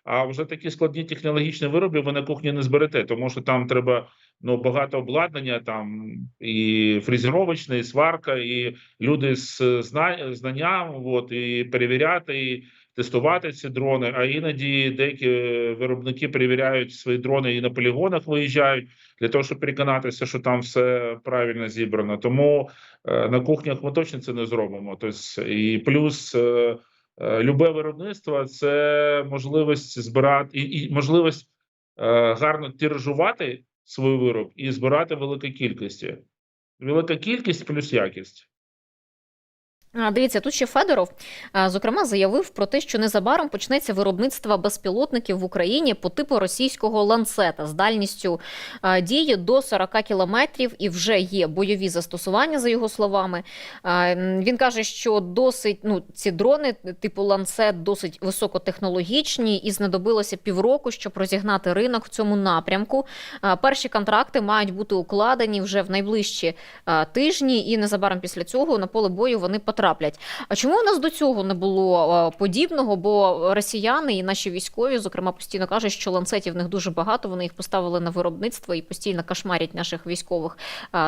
а вже такі складні технологічні вироби ви на кухні не зберете, тому що там треба багато обладнання, там і фрезеровочне, і сварка, і люди з знанням, і перевіряти, і тестувати ці дрони, а іноді деякі виробники перевіряють свої дрони і на полігонах виїжджають, для того, щоб переконатися, що там все правильно зібрано. Тому на кухнях ми точно це не зробимо. І плюс любе виробництво – це можливість збирати, і можливість гарно тиражувати свій вироб і збирати велику кількість. Велика кількість плюс якість. Дивіться, тут ще Федоров, зокрема, заявив про те, що незабаром почнеться виробництво безпілотників в Україні по типу російського ланцета з дальністю дії до 40 кілометрів, і вже є бойові застосування, за його словами. Він каже, що досить, ці дрони типу ланцет досить високотехнологічні і знадобилося півроку, щоб розігнати ринок в цьому напрямку. Перші контракти мають бути укладені вже в найближчі тижні, і незабаром після цього на поле бою вони потраплять. А чому у нас до цього не було подібного? Бо росіяни і наші військові, зокрема, постійно кажуть, що ланцетів в них дуже багато, вони їх поставили на виробництво і постійно кошмарять наших військових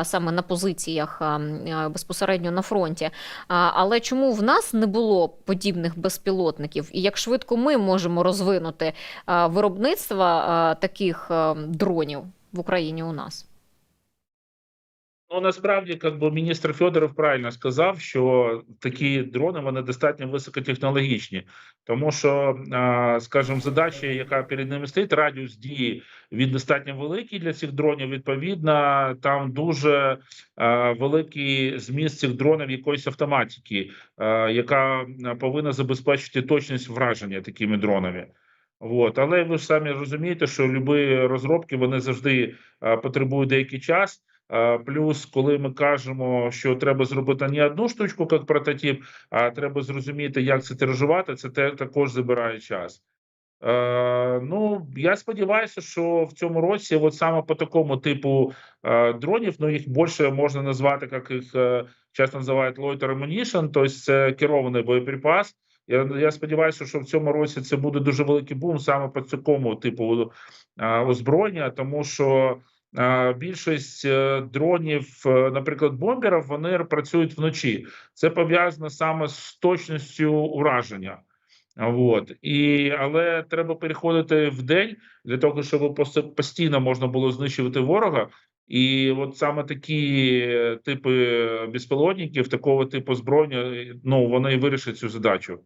саме на позиціях безпосередньо на фронті. Але чому в нас не було подібних безпілотників? І як швидко ми можемо розвинути виробництво таких дронів в Україні у нас? Насправді, міністр Федоров правильно сказав, що такі дрони, вони достатньо високотехнологічні. Тому що, скажімо, задача, яка перед ними стоїть, радіус дії, він достатньо великий для цих дронів. Відповідно, там дуже великий зміст цих дронів якоїсь автоматики, яка повинна забезпечити точність враження такими дронами. Але ви ж самі розумієте, що любі розробки, вони завжди потребують деякий час. Плюс, коли ми кажемо, що треба зробити не одну штучку, як прототип, а треба зрозуміти, як це тиражувати, це також забирає час. Я сподіваюся, що в цьому році саме по такому типу дронів, їх більше можна назвати, як їх часто називають loiter ammunition, тобто це керований боєприпас. Я сподіваюся, що в цьому році це буде дуже великий бум саме по такому типу озброєння, тому що більшість дронів, наприклад, бомберів, вони працюють вночі. Це пов'язано саме з точністю ураження. Але треба переходити в день для того, щоб постійно можна було знищувати ворога. І саме такі типи безпілотників, такого типу озброєння, вони вирішать цю задачу.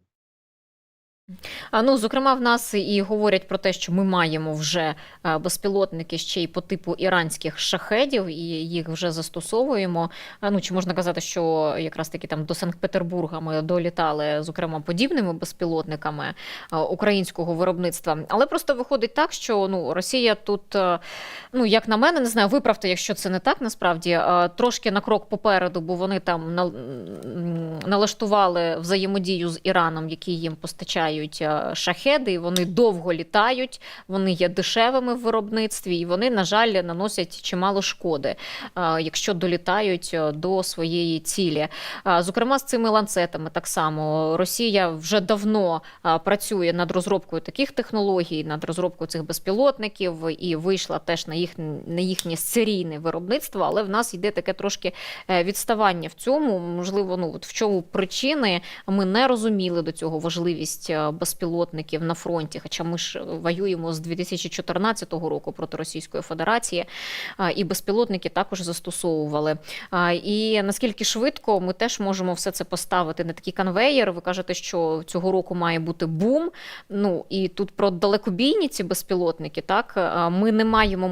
Зокрема, в нас і говорять про те, що ми маємо вже безпілотники ще й по типу іранських шахедів, і їх вже застосовуємо. Чи можна казати, що якраз таки там до Санкт-Петербурга ми долітали, зокрема, подібними безпілотниками українського виробництва. Але просто виходить так, що Росія тут, як на мене, не знаю, виправте, якщо це не так, насправді, трошки на крок попереду, бо вони там налаштували взаємодію з Іраном, який їм постачає мають шахеди, і вони довго літають, вони є дешевими в виробництві, і вони, на жаль, наносять чимало шкоди, якщо долітають до своєї цілі. Зокрема, з цими ланцетами так само. Росія вже давно працює над розробкою таких технологій, над розробкою цих безпілотників, і вийшла теж на їхнє серійне виробництво, але в нас йде таке трошки відставання в цьому. Можливо, в чому причини, ми не розуміли до цього важливість безпілотників на фронті, хоча ми ж воюємо з 2014 року проти Російської Федерації, і безпілотники також застосовували. І наскільки швидко ми теж можемо все це поставити на такий конвеєр. Ви кажете, що цього року має бути бум. І тут про далекобійні ці безпілотники, так, ми не маємо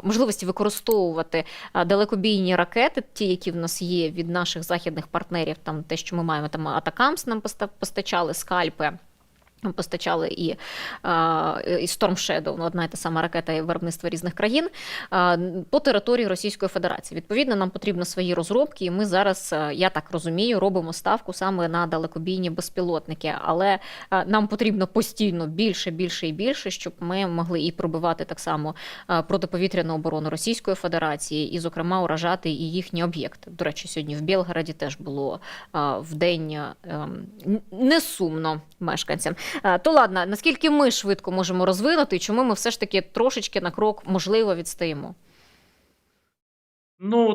можливості, використовувати далекобійні ракети, ті, які в нас є від наших західних партнерів, там те, що ми маємо, там Атакамс нам постачали, скальпи. Постачали і Storm Shadow, одна і та сама ракета виробництва різних країн, по території Російської Федерації. Відповідно, нам потрібно свої розробки, і ми зараз, я так розумію, робимо ставку саме на далекобійні безпілотники. Але нам потрібно постійно більше і більше, щоб ми могли і пробивати так само протиповітряну оборону Російської Федерації, і, зокрема, уражати і їхні об'єкти. До речі, сьогодні в Білгороді теж було вдень не сумно мешканцям. То ладно, наскільки ми швидко можемо розвинути, і чому ми все ж таки трошечки на крок, можливо, відстаємо?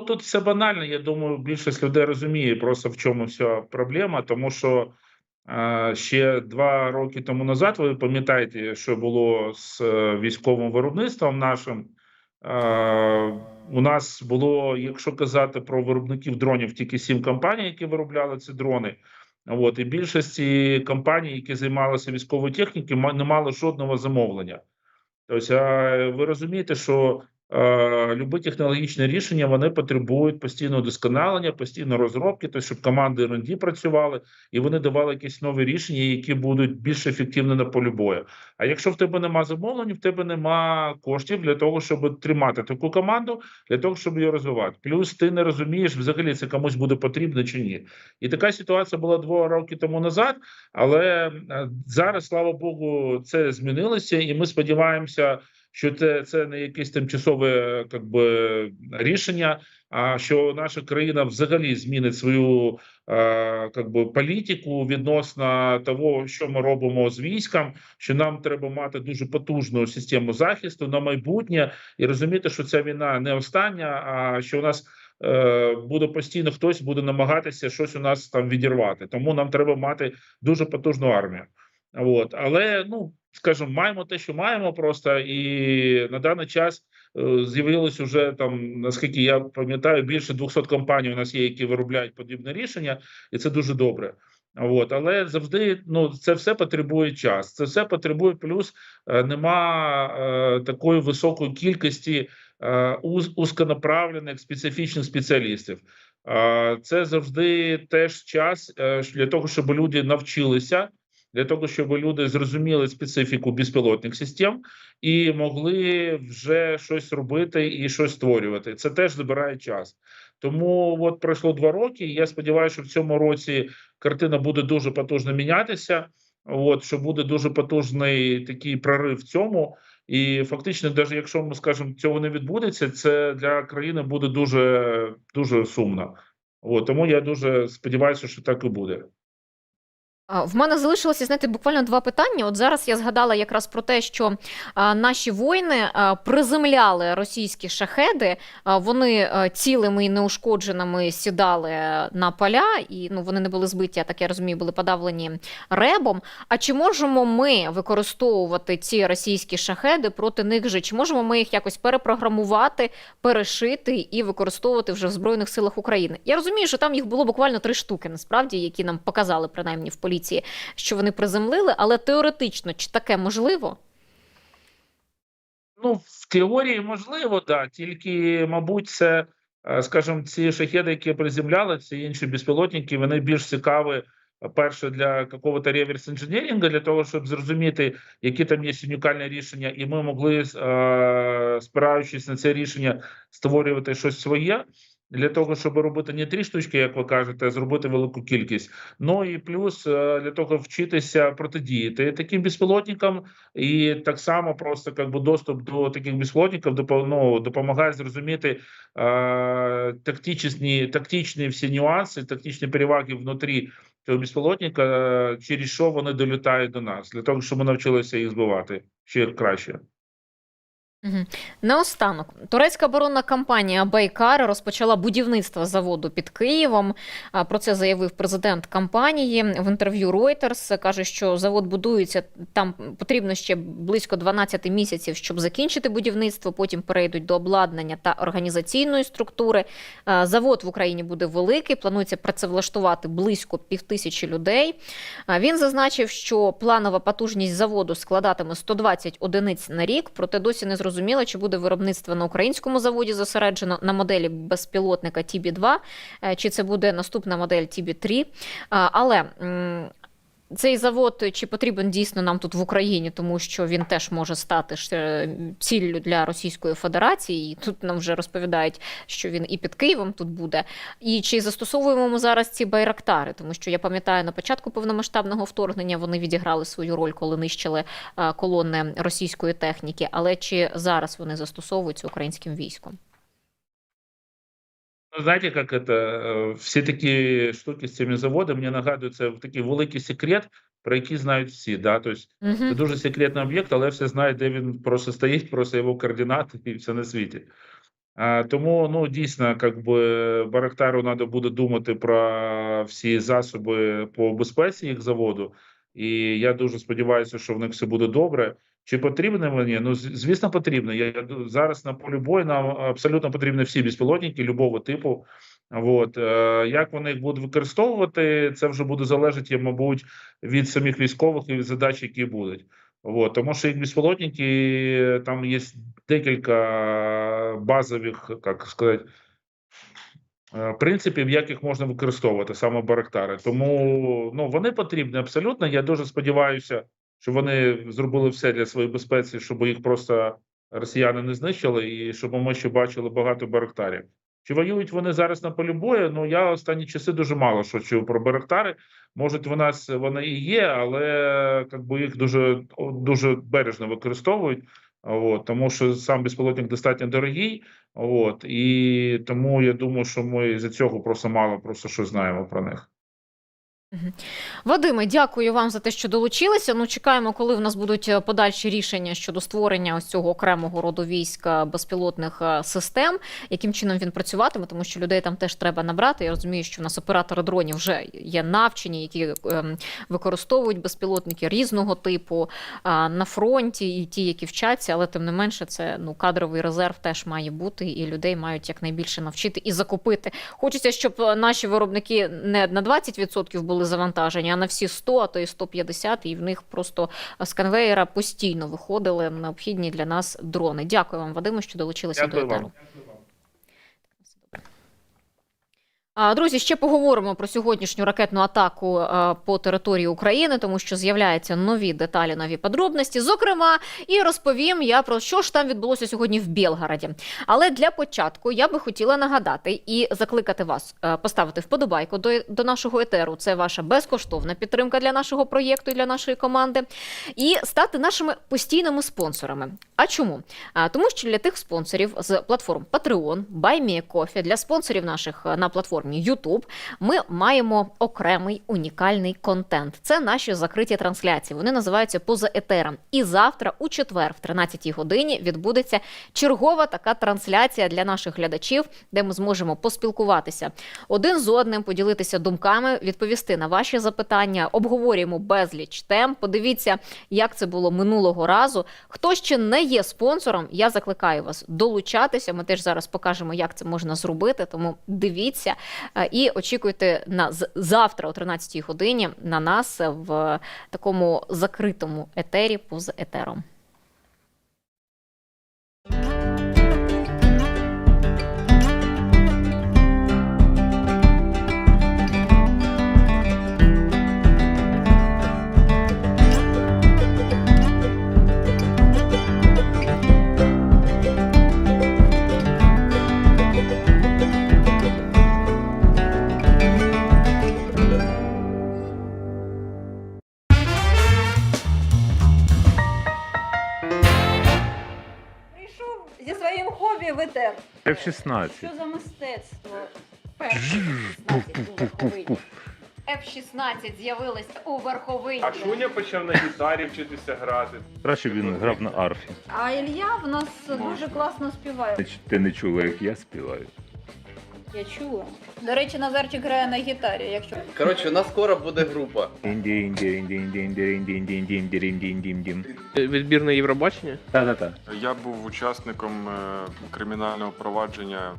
Тут все банально. Я думаю, більшість людей розуміє просто, в чому вся проблема. Тому що ще 2 роки тому назад, ви пам'ятаєте, що було з військовим виробництвом нашим. У нас було, якщо казати про виробників дронів, тільки 7 компаній, які виробляли ці дрони. І більшості компаній, які займалися військовою технікою, не мали жодного замовлення. Тобто, ви розумієте, що любі технологічні рішення, вони потребують постійного вдосконалення, постійної розробки, тобто, щоб команди R&D працювали, і вони давали якісь нові рішення, які будуть більш ефективні на полі бою. А якщо в тебе нема замовлень, в тебе нема коштів для того, щоб тримати таку команду, для того, щоб її розвивати. Плюс ти не розумієш, взагалі це комусь буде потрібно чи ні. І така ситуація була 2 роки тому назад, але зараз, слава Богу, це змінилося, і ми сподіваємося, що це не якесь тимчасове рішення, а що наша країна взагалі змінить свою політику відносно того, що ми робимо з військом, що нам треба мати дуже потужну систему захисту на майбутнє і розуміти, що ця війна не остання, а що у нас буде постійно хтось буде намагатися щось у нас там відірвати. Тому нам треба мати дуже потужну армію. Але, скажімо, маємо те, що маємо просто, і на даний час з'явилось уже там, наскільки я пам'ятаю, більше 200 компаній у нас є, які виробляють подібне рішення, і це дуже добре. Але завжди, це все потребує час. Це все потребує, плюс нема такої високої кількості узконаправлених специфічних спеціалістів. Це завжди теж час для того, щоб люди навчилися, для того, щоб люди зрозуміли специфіку безпілотних систем і могли вже щось робити і щось створювати. Це теж забирає час. Тому пройшло 2 роки, і я сподіваюся, що в цьому році картина буде дуже потужно мінятися, що буде дуже потужний такий прорив в цьому. І фактично, навіть якщо, ми скажемо, цього не відбудеться, це для країни буде дуже, дуже сумно. Тому я дуже сподіваюся, що так і буде. В мене залишилося, знаєте, буквально 2 питання. От зараз я згадала якраз про те, що наші воїни приземляли російські шахеди, вони цілими і неушкодженими сідали на поля, і вони не були збиті, а так я розумію, були подавлені ребом. А чи можемо ми використовувати ці російські шахеди проти них же? Чи можемо ми їх якось перепрограмувати, перешити і використовувати вже в Збройних силах України? Я розумію, що там їх було буквально 3 штуки, насправді, які нам показали, принаймні, в поліції, що вони приземлили, але теоретично, чи таке можливо? В теорії можливо, так. Тільки, мабуть, це, скажімо, ці шахеди, які приземляли, ці інші безпілотники, вони більш цікаві, перше, для какого-то реверс-інженерінгу, для того, щоб зрозуміти, які там є унікальні рішення, і ми могли, спираючись на це рішення, створювати щось своє. для того, щоб робити не 3 штучки, як ви кажете, а зробити велику кількість. Ну і плюс для того вчитися протидіяти таким безпілотникам, і так само просто доступ до таких безпілотників допомагає зрозуміти тактичні всі нюанси, тактичні переваги внутрі цього безпілотника, через що вони долітають до нас, для того, щоб ми навчилися їх збивати ще краще. Наостанок, турецька оборонна компанія «Байкар» розпочала будівництво заводу під Києвом. Про це заявив президент компанії в інтерв'ю Reuters. Каже, що завод будується, там потрібно ще близько 12 місяців, щоб закінчити будівництво, потім перейдуть до обладнання та організаційної структури. Завод в Україні буде великий, планується працевлаштувати близько 5000 людей. Він зазначив, що планова потужність заводу складатиме 120 одиниць на рік, проте досі не зрозуміло, чи буде виробництво на українському заводі зосереджено на моделі безпілотника TB-2, чи це буде наступна модель TB-3. Але цей завод, чи потрібен дійсно нам тут в Україні, тому що він теж може стати ціллю для Російської Федерації, і тут нам вже розповідають, що він і під Києвом тут буде. І чи застосовуємо ми зараз ці байрактари, тому що я пам'ятаю, на початку повномасштабного вторгнення вони відіграли свою роль, коли нищили колони російської техніки, але чи зараз вони застосовуються українським військом? Знаете, как это, всі такі штуки з цими заводами, мені нагадують, це такий великий секрет, про який знають всі. Да? Тобто, це дуже секретний об'єкт, але всі знають, де він просто стоїть, просто його координати і все на світі. Тому, дійсно, Байрактару треба буде думати про всі засоби по безпеці їх заводу. І я дуже сподіваюся, що в них все буде добре. Чи потрібно мені? Звісно, потрібно. Зараз на полі бою нам абсолютно потрібні всі безпілотники любого типу. Як вони їх будуть використовувати, це вже буде залежати, мабуть, від самих військових і від задач, які будуть. Тому що їх безпілотники, там є декілька базових, принципів, як їх можна використовувати, саме Байрактари. Тому вони потрібні абсолютно. Я дуже сподіваюся, що вони зробили все для своєї безпеки, щоб їх просто росіяни не знищили, і щоб ми ще бачили багато Байрактарів. Чи воюють вони зараз на полі бою? Я останні часи дуже мало що чув про Байрактари. Може, вони і є, але їх дуже бережно використовують. Тому що сам безпілотник достатньо дорогий. І тому я думаю, що ми з-за цього просто мало що знаємо про них. Вадиме, дякую вам за те, що долучилися. Чекаємо, коли в нас будуть подальші рішення щодо створення ось цього окремого роду військ безпілотних систем, яким чином він працюватиме, тому що людей там теж треба набрати. Я розумію, що у нас оператори дронів вже є навчені, які використовують безпілотники різного типу на фронті, і ті, які вчаться, але тим не менше це кадровий резерв теж має бути, і людей мають якнайбільше навчити і закупити. Хочеться, щоб наші виробники не на 20% були завантажені, а на всі 100, а то і 150, і в них просто з конвеєра постійно виходили необхідні для нас дрони. Дякую вам, Вадиме, що долучилися до етеру. Друзі, ще поговоримо про сьогоднішню ракетну атаку по території України, тому що з'являються нові деталі, нові подробності. Зокрема, і розповім я про що ж там відбулося сьогодні в Білгороді. Але для початку я би хотіла нагадати і закликати вас поставити вподобайку до нашого етеру. Це ваша безкоштовна підтримка для нашого проєкту і для нашої команди. І стати нашими постійними спонсорами. А чому? Тому що для тих спонсорів з платформ Patreon, BuyMeACoffee, для спонсорів наших на платформі YouTube ми маємо окремий унікальний контент. Це наші закриті трансляції. Вони називаються «Поза етером». І завтра, у четвер, в 13-й годині, відбудеться чергова така трансляція для наших глядачів, де ми зможемо поспілкуватися один з одним, поділитися думками, відповісти на ваші запитання, обговорюємо безліч тем. Подивіться, як це було минулого разу. Хто ще не є спонсором, я закликаю вас долучатися. Ми теж зараз покажемо, як це можна зробити, тому дивіться. І очікуйте завтра о 13-й годині на нас в такому закритому етері поза етером. фотографії в етер. F-16. Що за мистецтво? F-16 з'явилась у Верховині. А Шуня почав на гітарі вчитися грати. Краще б він грав на арфі. А Ілля в нас дуже класно співає. Ти не чула, як я співаю. Я чула. До речі, Назарчик грає на гітарі, якщо... Коротше, у нас скоро буде група. Відбірне Євробачення? Так. Я був учасником кримінального провадження.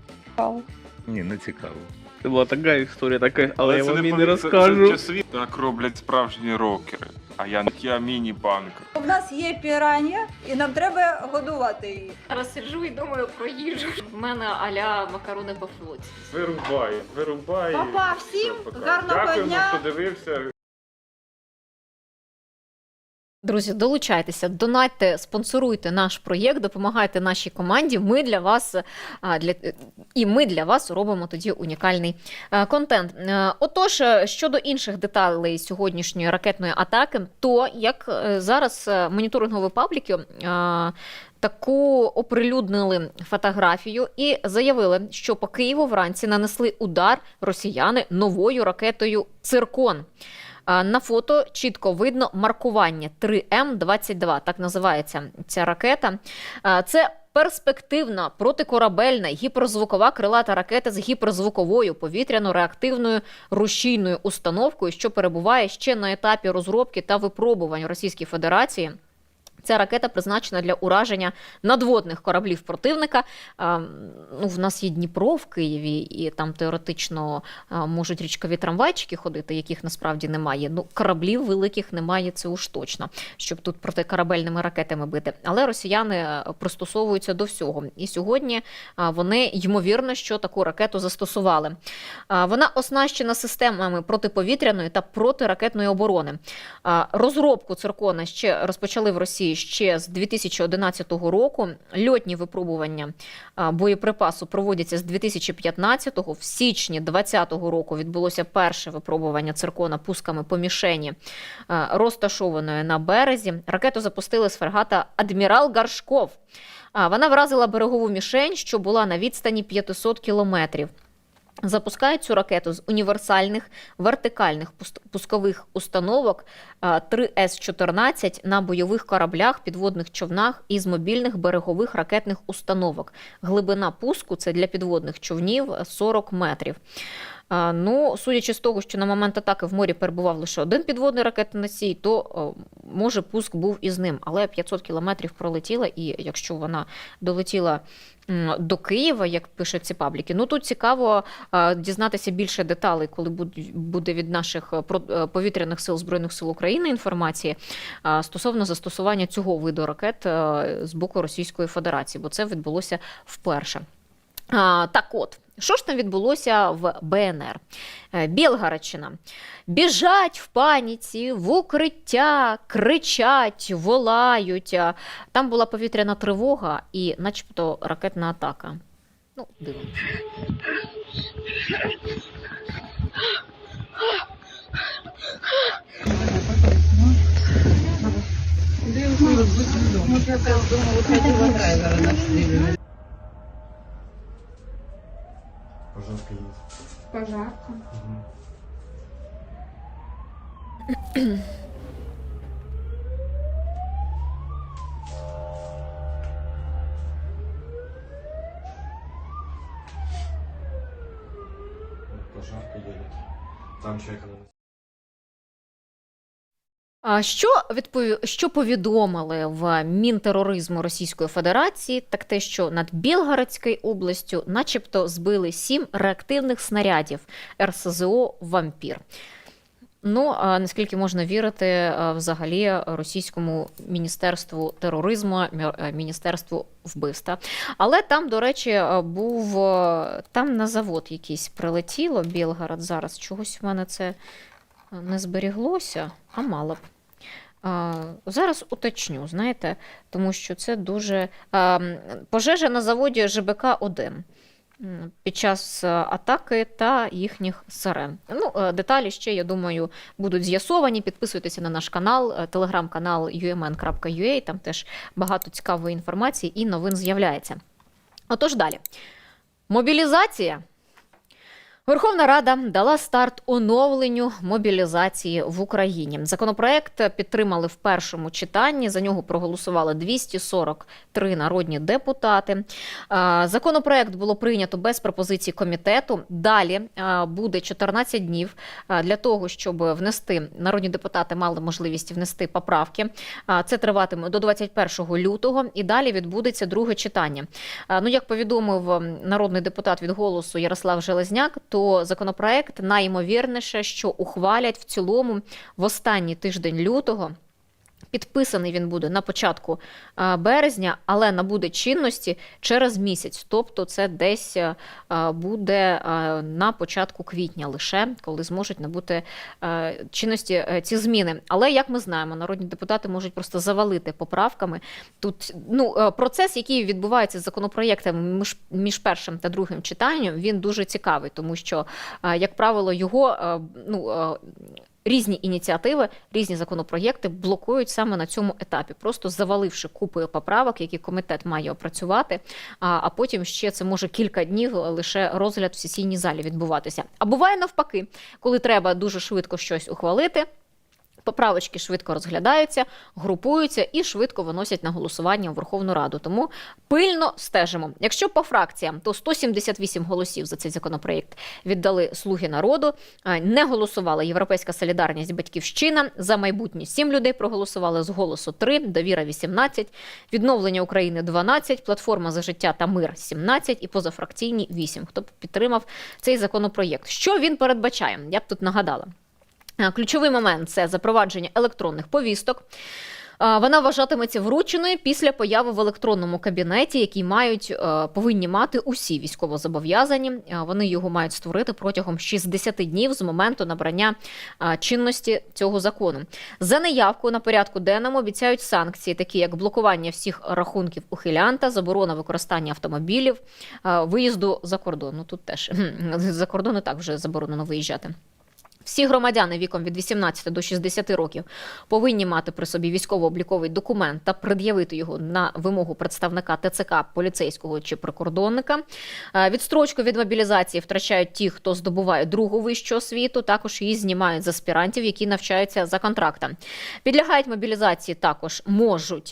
Ні, не цікаво. Це була така історія, така, але я вам і не Це розкажу. часові. Так роблять справжні рокери. А я міні-банк. У нас є пірання, і нам треба годувати її. Зараз сиджу і думаю про їжу. В мене а-ля макарони по-флотськи. Вирубай. Папа, всім гарного Дякуємо, дня. хто дивився. Друзі, долучайтеся, донатьте, спонсоруйте наш проєкт, допомагайте нашій команді. Ми для вас ми для вас робимо тоді унікальний контент. Отож, щодо інших деталей сьогоднішньої ракетної атаки, то як зараз моніторингові пабліки таку оприлюднили фотографію і заявили, що по Києву вранці нанесли удар росіяни новою ракетою «Циркон». На фото чітко видно маркування 3М-22, так називається ця ракета. Це перспективна протикорабельна гіперзвукова крилата ракета з гіперзвуковою повітряно-реактивною рушійною установкою, що перебуває ще на етапі розробки та випробувань Російської Федерації. Ця ракета призначена для ураження надводних кораблів противника. В нас є Дніпро в Києві, і там теоретично можуть річкові трамвайчики ходити, яких насправді немає. Кораблів великих немає, це уж точно, щоб тут протикорабельними ракетами бити. Але росіяни пристосовуються до всього. І сьогодні вони, ймовірно, що таку ракету застосували. Вона оснащена системами протиповітряної та протиракетної оборони. Розробку «Циркона» ще розпочали в Росії ще з 2011 року. Льотні випробування боєприпасу проводяться з 2015-го. В січні 2020 року відбулося перше випробування «Циркона» пусками по мішені, розташованої на березі. Ракету запустили з фрегата «Адмірал Горшков». Вона вразила берегову мішень, що була на відстані 500 кілометрів. Запускають цю ракету з універсальних вертикальних пускових установок 3С-14 на бойових кораблях, підводних човнах і з мобільних берегових ракетних установок. Глибина пуску – це для підводних човнів 40 метрів. Судячи з того, що на момент атаки в морі перебував лише один підводний ракетоносій, то, може, пуск був із ним. Але 500 кілометрів пролетіла, і якщо вона долетіла до Києва, як пишуть ці пабліки, тут цікаво дізнатися більше деталей, коли буде від наших повітряних сил Збройних сил України інформації стосовно застосування цього виду ракет з боку Російської Федерації, бо це відбулося вперше. Так от, що ж там відбулося в БНР? Білгородщина. Біжать в паніці, в укриття, кричать, волають. Там була повітряна тривога і начебто ракетна атака. Дивимося. Пожарка есть. Пожарка. Пожарка едет. Там человек. Що повідомили в Мінтероризму Російської Федерації, так те, що над Білгородською областю начебто збили 7 реактивних снарядів РСЗО «Вампір». Наскільки можна вірити взагалі російському міністерству тероризму, міністерству вбивства. Але там, до речі, там на завод якийсь прилетіло, Білгород, зараз чогось в мене це не зберіглося, а мало б. Зараз уточню, знаєте, тому що це дуже... Пожежа на заводі ЖБК-1 під час атаки та їхніх сирен. Деталі ще, я думаю, будуть з'ясовані. Підписуйтеся на наш канал, телеграм-канал umn.ua, там теж багато цікавої інформації і новин з'являється. Отож далі. Мобілізація. Верховна Рада дала старт оновленню мобілізації в Україні. Законопроект підтримали в першому читанні, за нього проголосували 243 народні депутати. Законопроект було прийнято без пропозицій комітету. Далі буде 14 днів для того, щоб внести, народні депутати мали можливість внести поправки. Це триватиме до 21 лютого і далі відбудеться друге читання. Ну, як повідомив народний депутат від «Голосу» Ярослав Железняк, то законопроект найімовірніше, що ухвалять в цілому в останній тиждень лютого. Підписаний він буде на початку березня, але набуде чинності через місяць. Тобто це десь буде на початку квітня лише, коли зможуть набути чинності ці зміни. Але, як ми знаємо, народні депутати можуть просто завалити поправками. Тут процес, який відбувається з законопроєктами між першим та другим читанням, він дуже цікавий, тому що, як правило, його різні ініціативи, різні законопроєкти блокують саме на цьому етапі, просто заваливши купою поправок, які комітет має опрацювати, а потім ще це може кілька днів лише розгляд в сесійній залі відбуватися. А буває навпаки, коли треба дуже швидко щось ухвалити, поправочки швидко розглядаються, групуються і швидко виносять на голосування у Верховну Раду. Тому пильно стежимо. Якщо по фракціям, то 178 голосів за цей законопроєкт віддали «Слуги народу», не голосувала «Європейська солідарність», «Батьківщина», «За майбутнє» 7 людей проголосували, з «Голосу» 3, «Довіра» 18, «Відновлення України» 12, «Платформа за життя та мир» 17 і позафракційні 8. Хто підтримав цей законопроєкт? Що він передбачає? Я б тут нагадала. Ключовий момент – це запровадження електронних повісток. Вона вважатиметься врученою після появи в електронному кабінеті, який повинні мати усі військовозобов'язані. Вони його мають створити протягом 60 днів з моменту набрання чинності цього закону. За неявку на порядку денному обіцяють санкції, такі як блокування всіх рахунків ухилянта, заборона використання автомобілів, виїзду за кордон. Ну тут теж за кордону так вже заборонено виїжджати. Всі громадяни віком від 18 до 60 років повинні мати при собі військово-обліковий документ та пред'явити його на вимогу представника ТЦК, поліцейського чи прикордонника. Відстрочку від мобілізації втрачають ті, хто здобуває другу вищу освіту, також її знімають з аспірантів, які навчаються за контрактом. Підлягають мобілізації також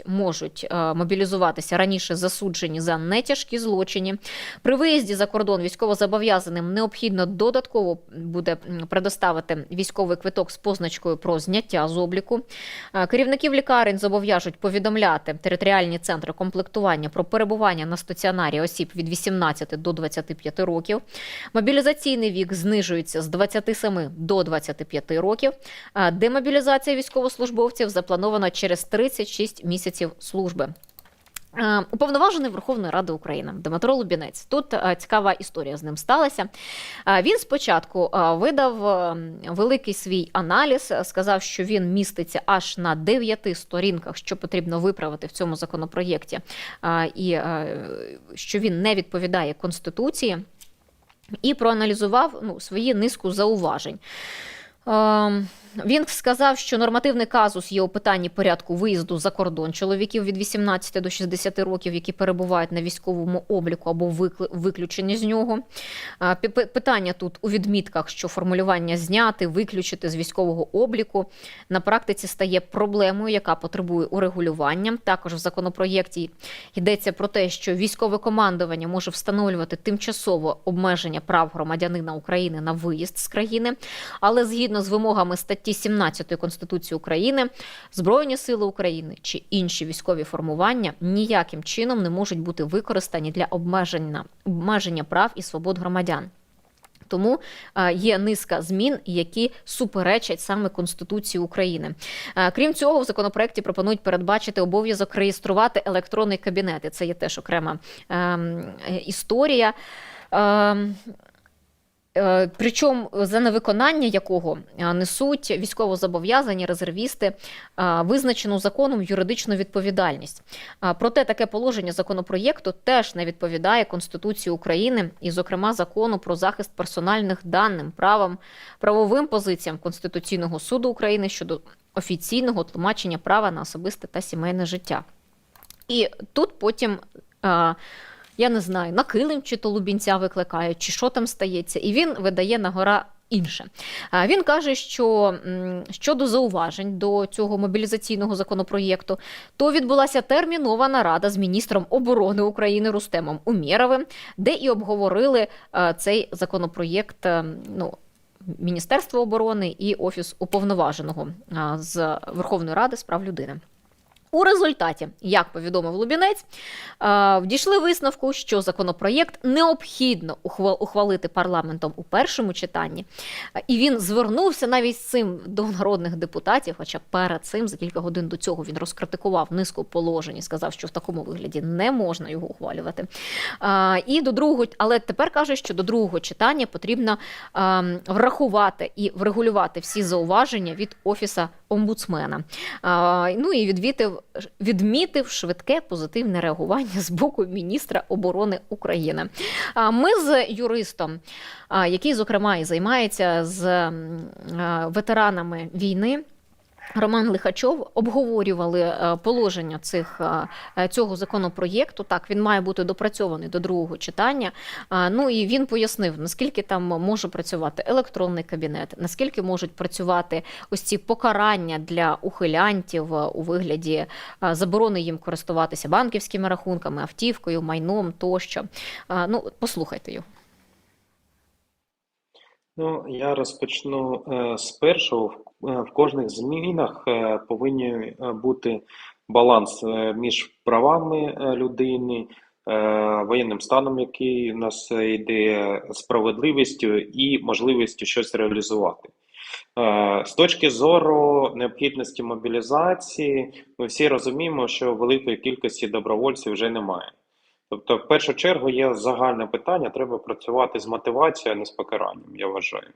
можуть мобілізуватися раніше засуджені за нетяжкі злочини. При виїзді за кордон військовозобов'язаним необхідно додатково буде предоставити військовий квиток з позначкою про зняття з обліку. Керівників лікарень зобов'яжуть повідомляти територіальні центри комплектування про перебування на стаціонарі осіб від 18 до 25 років. Мобілізаційний вік знижується з 27 до 25 років. Демобілізація військовослужбовців запланована через 36 місяців служби. Уповноважений Верховної Ради України Дмитро Лубінець. Тут цікава історія з ним сталася. Він спочатку видав великий свій аналіз, сказав, що він міститься аж на 9 сторінках, що потрібно виправити в цьому законопроєкті, і що він не відповідає Конституції, і проаналізував свої низку зауважень. Він сказав, що нормативний казус є у питанні порядку виїзду за кордон чоловіків від 18 до 60 років, які перебувають на військовому обліку або виключені з нього. Питання тут у відмітках, що формулювання «зняти», «виключити» з військового обліку на практиці стає проблемою, яка потребує урегулювання. Також в законопроєкті йдеться про те, що військове командування може встановлювати тимчасово обмеження прав громадянина України на виїзд з країни, але згідно з вимогами статті 17 Конституції України, Збройні сили України чи інші військові формування ніяким чином не можуть бути використані для обмеження прав і свобод громадян. Тому є низка змін, які суперечать саме Конституції України. Крім цього, в законопроекті пропонують передбачити обов'язок реєструвати електронний кабінет. І це є теж окрема історія. Причому за невиконання якого несуть військовозобов'язані резервісти визначену законом юридичну відповідальність. Проте таке положення законопроєкту теж не відповідає Конституції України і, зокрема, Закону про захист персональних даних, правовим позиціям Конституційного суду України щодо офіційного тлумачення права на особисте та сімейне життя. І тут потім я не знаю, на килим чи то Лубінця викликають, чи що там стається, і він видає на гора інше. Він каже, що щодо зауважень до цього мобілізаційного законопроєкту, то відбулася термінова нарада з міністром оборони України Рустемом Умєровим, де і обговорили цей законопроєкт, Міністерство оборони і Офіс уповноваженого з Верховної Ради з прав людини. У результаті, як повідомив Лубінець, дійшли висновку, що законопроєкт необхідно ухвалити парламентом у першому читанні. І він звернувся навіть з цим до народних депутатів, хоча перед цим, за кілька годин до цього, він розкритикував низку положень і сказав, що в такому вигляді не можна його ухвалювати. Але тепер каже, що до другого читання потрібно врахувати і врегулювати всі зауваження від Офіса омбудсмена. І відмітив швидке позитивне реагування з боку міністра оборони України. Ми з юристом, який, зокрема, і займається з ветеранами війни, Роман Лихачов, обговорювали положення цього законопроєкту. Так, він має бути допрацьований до другого читання. І він пояснив, наскільки там може працювати електронний кабінет, наскільки можуть працювати ось ці покарання для ухилянтів у вигляді заборони їм користуватися банківськими рахунками, автівкою, майном тощо. Послухайте його. Я розпочну з першого. В кожних змінах повинен бути баланс між правами людини, воєнним станом, який у нас йде, справедливістю і можливістю щось реалізувати. З точки зору необхідності мобілізації, ми всі розуміємо, що великої кількості добровольців вже немає. Тобто, в першу чергу, є загальне питання, треба працювати з мотивацією, а не з покаранням, я вважаю.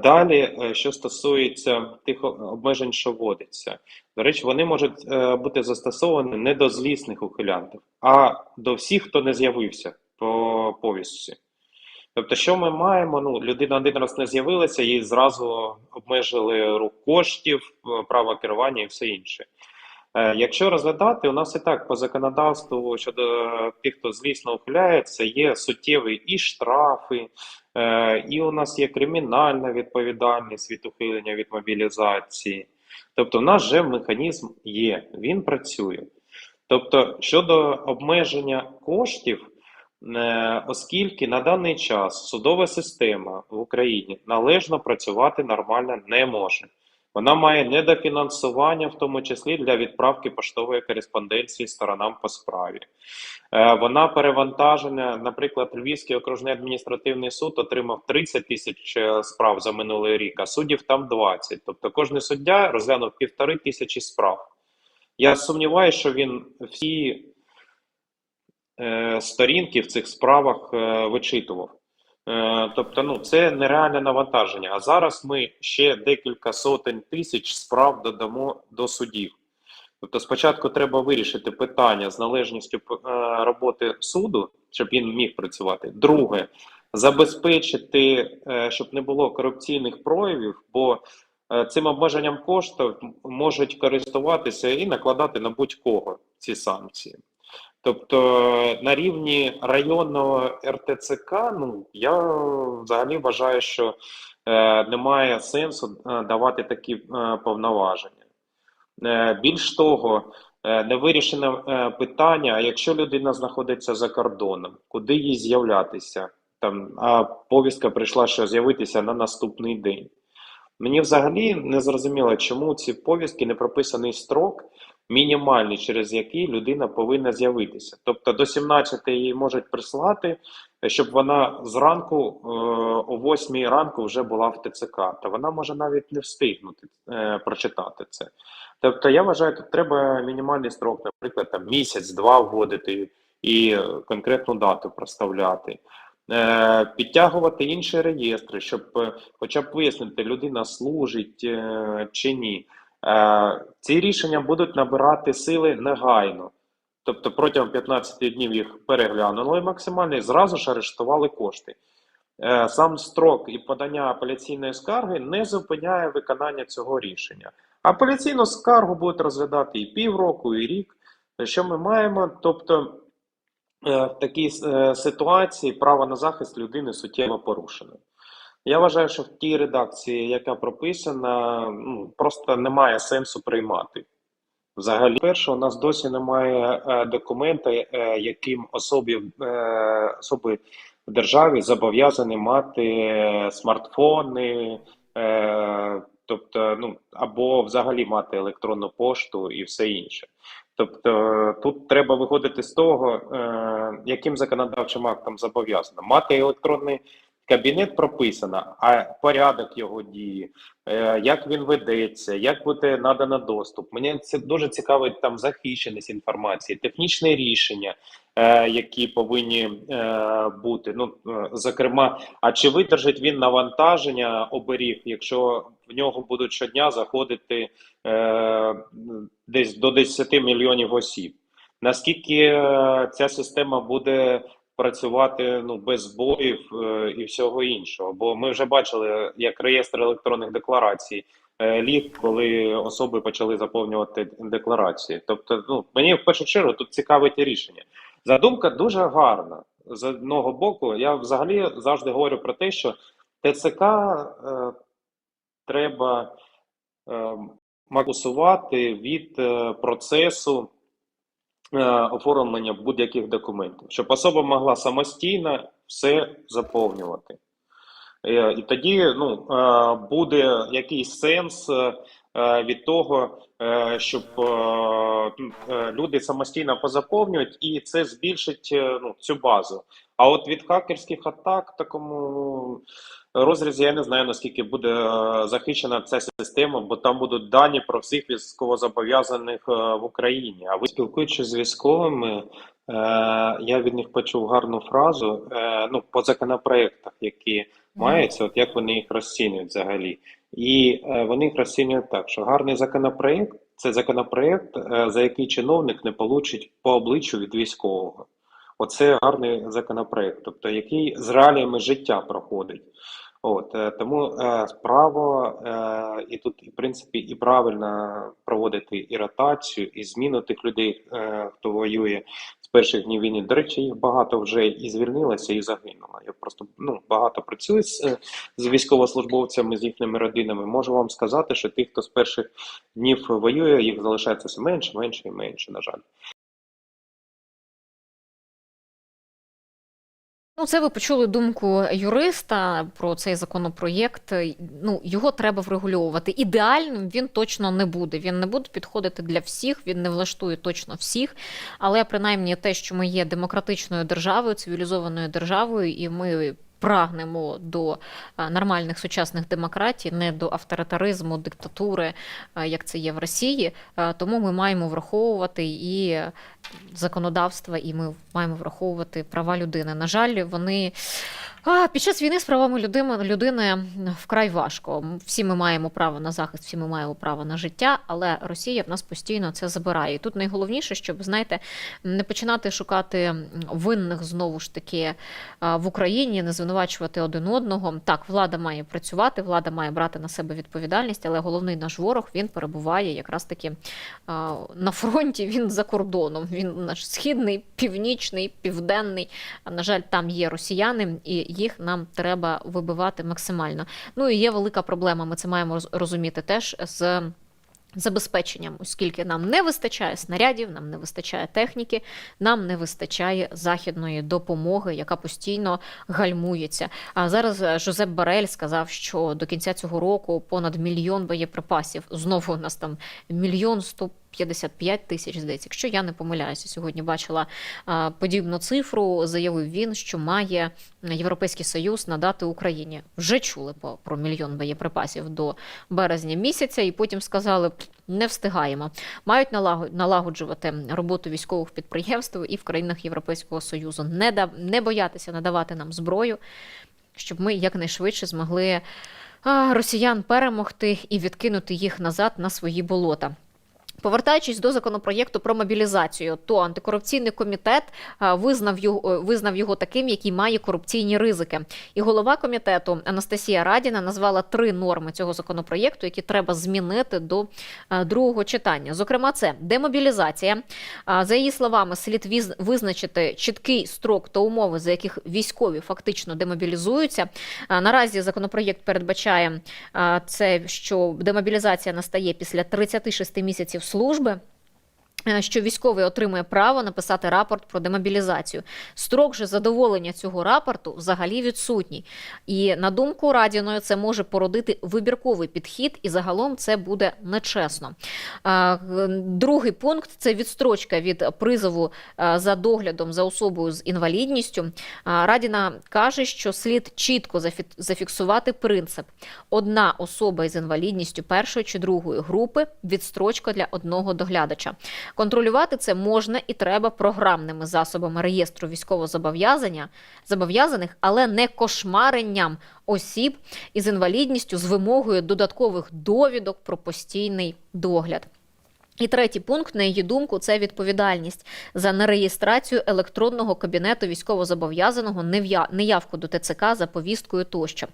Далі, що стосується тих обмежень, що вводяться. До речі, вони можуть бути застосовані не до злісних ухилянтів, а до всіх, хто не з'явився по повістці. Тобто, що ми маємо? Людина один раз не з'явилася, їй зразу обмежили рух коштів, право керування і все інше. Якщо розглядати, у нас і так по законодавству щодо тих, хто злісно ухиляється, є суттєві і штрафи, і у нас є кримінальна відповідальність від ухилення від мобілізації. Тобто в нас вже механізм є, він працює. Тобто щодо обмеження коштів, оскільки на даний час судова система в Україні належно працювати нормально не може. Вона має недофінансування, в тому числі для відправки поштової кореспонденції сторонам по справі. Вона перевантажена, наприклад, Львівський окружний адміністративний суд отримав 30 тисяч справ за минулий рік, а суддів там 20. Тобто кожен суддя розглянув 1500 справ. Я сумніваюся, що він всі сторінки в цих справах вичитував. Тобто, це нереальне навантаження. А зараз ми ще декілька сотень тисяч справ додамо до судів. Тобто, спочатку треба вирішити питання з належністю роботи суду, щоб він міг працювати. Друге, забезпечити, щоб не було корупційних проявів, бо цим обмеженням коштів можуть користуватися і накладати на будь-кого ці санкції. Тобто на рівні районного РТЦК, я взагалі вважаю, що немає сенсу давати такі повноваження. Більш того, не вирішене питання, а якщо людина знаходиться за кордоном, куди їй з'являтися, а повістка прийшла, що з'явитися на наступний день. Мені взагалі не зрозуміло, чому ці повістки не прописаний строк, мінімальний, через який людина повинна з'явитися. Тобто до 17 її можуть прислати, щоб вона зранку, о 8 ранку вже була в ТЦК. Та вона може навіть не встигнути прочитати це. Тобто я вважаю, тут треба мінімальний строк, наприклад, місяць-два вводити і конкретну дату проставляти. Підтягувати інші реєстри, щоб хоча б вияснити, людина служить чи ні. Ці рішення будуть набирати сили негайно. Тобто протягом 15 днів їх переглянули максимально і зразу ж арештували кошти. Сам строк і подання апеляційної скарги не зупиняє виконання цього рішення. Апеляційну скаргу будуть розглядати і півроку, і рік. Що ми маємо? Тобто в такій ситуації право на захист людини суттєво порушено. Я вважаю, що в тій редакції, яка прописана, просто немає сенсу приймати. Взагалі, перше, у нас досі немає документа, яким особи в державі зобов'язані мати смартфони, тобто, або взагалі мати електронну пошту і все інше. Тобто тут треба виходити з того, яким законодавчим актом зобов'язано. Мати електронний кабінет прописано, а порядок його дії, як він ведеться, як буде надано доступ. Мені це дуже цікавить там захищеність інформації, технічні рішення, які повинні бути. Зокрема, а чи видержить він навантаження оберіг, якщо в нього будуть щодня заходити десь до 10 мільйонів осіб? Наскільки ця система буде працювати без збоїв і всього іншого? Бо ми вже бачили, як реєстр електронних декларацій ліг, коли особи почали заповнювати декларації. Тобто, мені в першу чергу тут цікавить рішення. Задумка дуже гарна. З одного боку, я взагалі завжди говорю про те, що ТЦК треба усувати від процесу оформлення будь-яких документів, щоб особа могла самостійно все заповнювати. І тоді буде якийсь сенс від того, щоб люди самостійно позаповнюють, і це збільшить цю базу. А от від хакерських атак в такому розрізі я не знаю, наскільки буде захищена ця система, бо там будуть дані про всіх військовозобов'язаних в Україні. А ви, спілкуючись з військовими, я від них почув гарну фразу, по законопроектах, які маються, от як вони їх розцінюють взагалі. І вони їх розцінюють так, що гарний законопроект – це законопроект, за який чиновник не получить по обличчю від військового. Оце гарний законопроект, тобто який з реаліями життя проходить. Тому право, і тут, в принципі, і правильно проводити і ротацію, і зміну тих людей, хто воює з перших днів війни. До речі, їх багато вже і звільнилося, і загинуло. Я просто багато працюю з військовослужбовцями, з їхніми родинами. Можу вам сказати, що тих, хто з перших днів воює, їх залишається все менше, менше і менше, на жаль. Це ви почули думку юриста про цей законопроєкт. Його треба врегульовувати. Ідеальним він точно не буде. Він не буде підходити для всіх, він не влаштує точно всіх. Але принаймні те, що ми є демократичною державою, цивілізованою державою, і ми прагнемо до нормальних сучасних демократій, не до авторитаризму, диктатури, як це є в Росії. Тому ми маємо враховувати і законодавство, і ми маємо враховувати права людини. На жаль, вони під час війни з правами людини вкрай важко. Всі ми маємо право на захист, всі ми маємо право на життя, але Росія в нас постійно це забирає. І тут найголовніше, щоб, знаєте, не починати шукати винних знову ж таки в Україні, не звинувачувати один одного. Так, влада має працювати, влада має брати на себе відповідальність, але головний наш ворог, він перебуває якраз таки на фронті, він за кордоном. Він наш східний, північний, південний. На жаль, там є росіяни, і їх нам треба вибивати максимально. І є велика проблема, ми це маємо розуміти теж, з забезпеченням, оскільки нам не вистачає снарядів, нам не вистачає техніки, нам не вистачає західної допомоги, яка постійно гальмується. А зараз Жозеп Борель сказав, що до кінця цього року понад 1 мільйон боєприпасів. Знову у нас там 1 155 000, здається. Якщо я не помиляюся, сьогодні бачила подібну цифру, заявив він, що має Європейський Союз надати Україні. Вже чули про 1 мільйон боєприпасів до березня місяця, і потім сказали, не встигаємо. Мають налагоджувати роботу військових підприємств і в країнах Європейського Союзу. Не боятися надавати нам зброю, щоб ми якнайшвидше змогли росіян перемогти і відкинути їх назад на свої болота. Повертаючись до законопроєкту про мобілізацію, то антикорупційний комітет визнав його таким, який має корупційні ризики. І голова комітету Анастасія Радіна назвала 3 норми цього законопроєкту, які треба змінити до другого читання. Зокрема, це демобілізація. За її словами, слід визначити чіткий строк та умови, за яких військові фактично демобілізуються. Наразі законопроєкт передбачає це, що демобілізація настає після 36 місяців служби, що військовий отримує право написати рапорт про демобілізацію. Строк же задоволення цього рапорту взагалі відсутній. І на думку Радіної, це може породити вибірковий підхід, і загалом це буде нечесно. Другий пункт – це відстрочка від призову за доглядом за особою з інвалідністю. Радіна каже, що слід чітко зафіксувати принцип. Одна особа із інвалідністю першої чи другої групи – відстрочка для одного доглядача. Контролювати це можна і треба програмними засобами реєстру військовозобов'язаних, але не кошмаренням осіб із інвалідністю з вимогою додаткових довідок про постійний догляд. І третій пункт, на її думку, це відповідальність за нереєстрацію електронного кабінету військовозобов'язаного, неявку до ТЦК за повісткою тощо.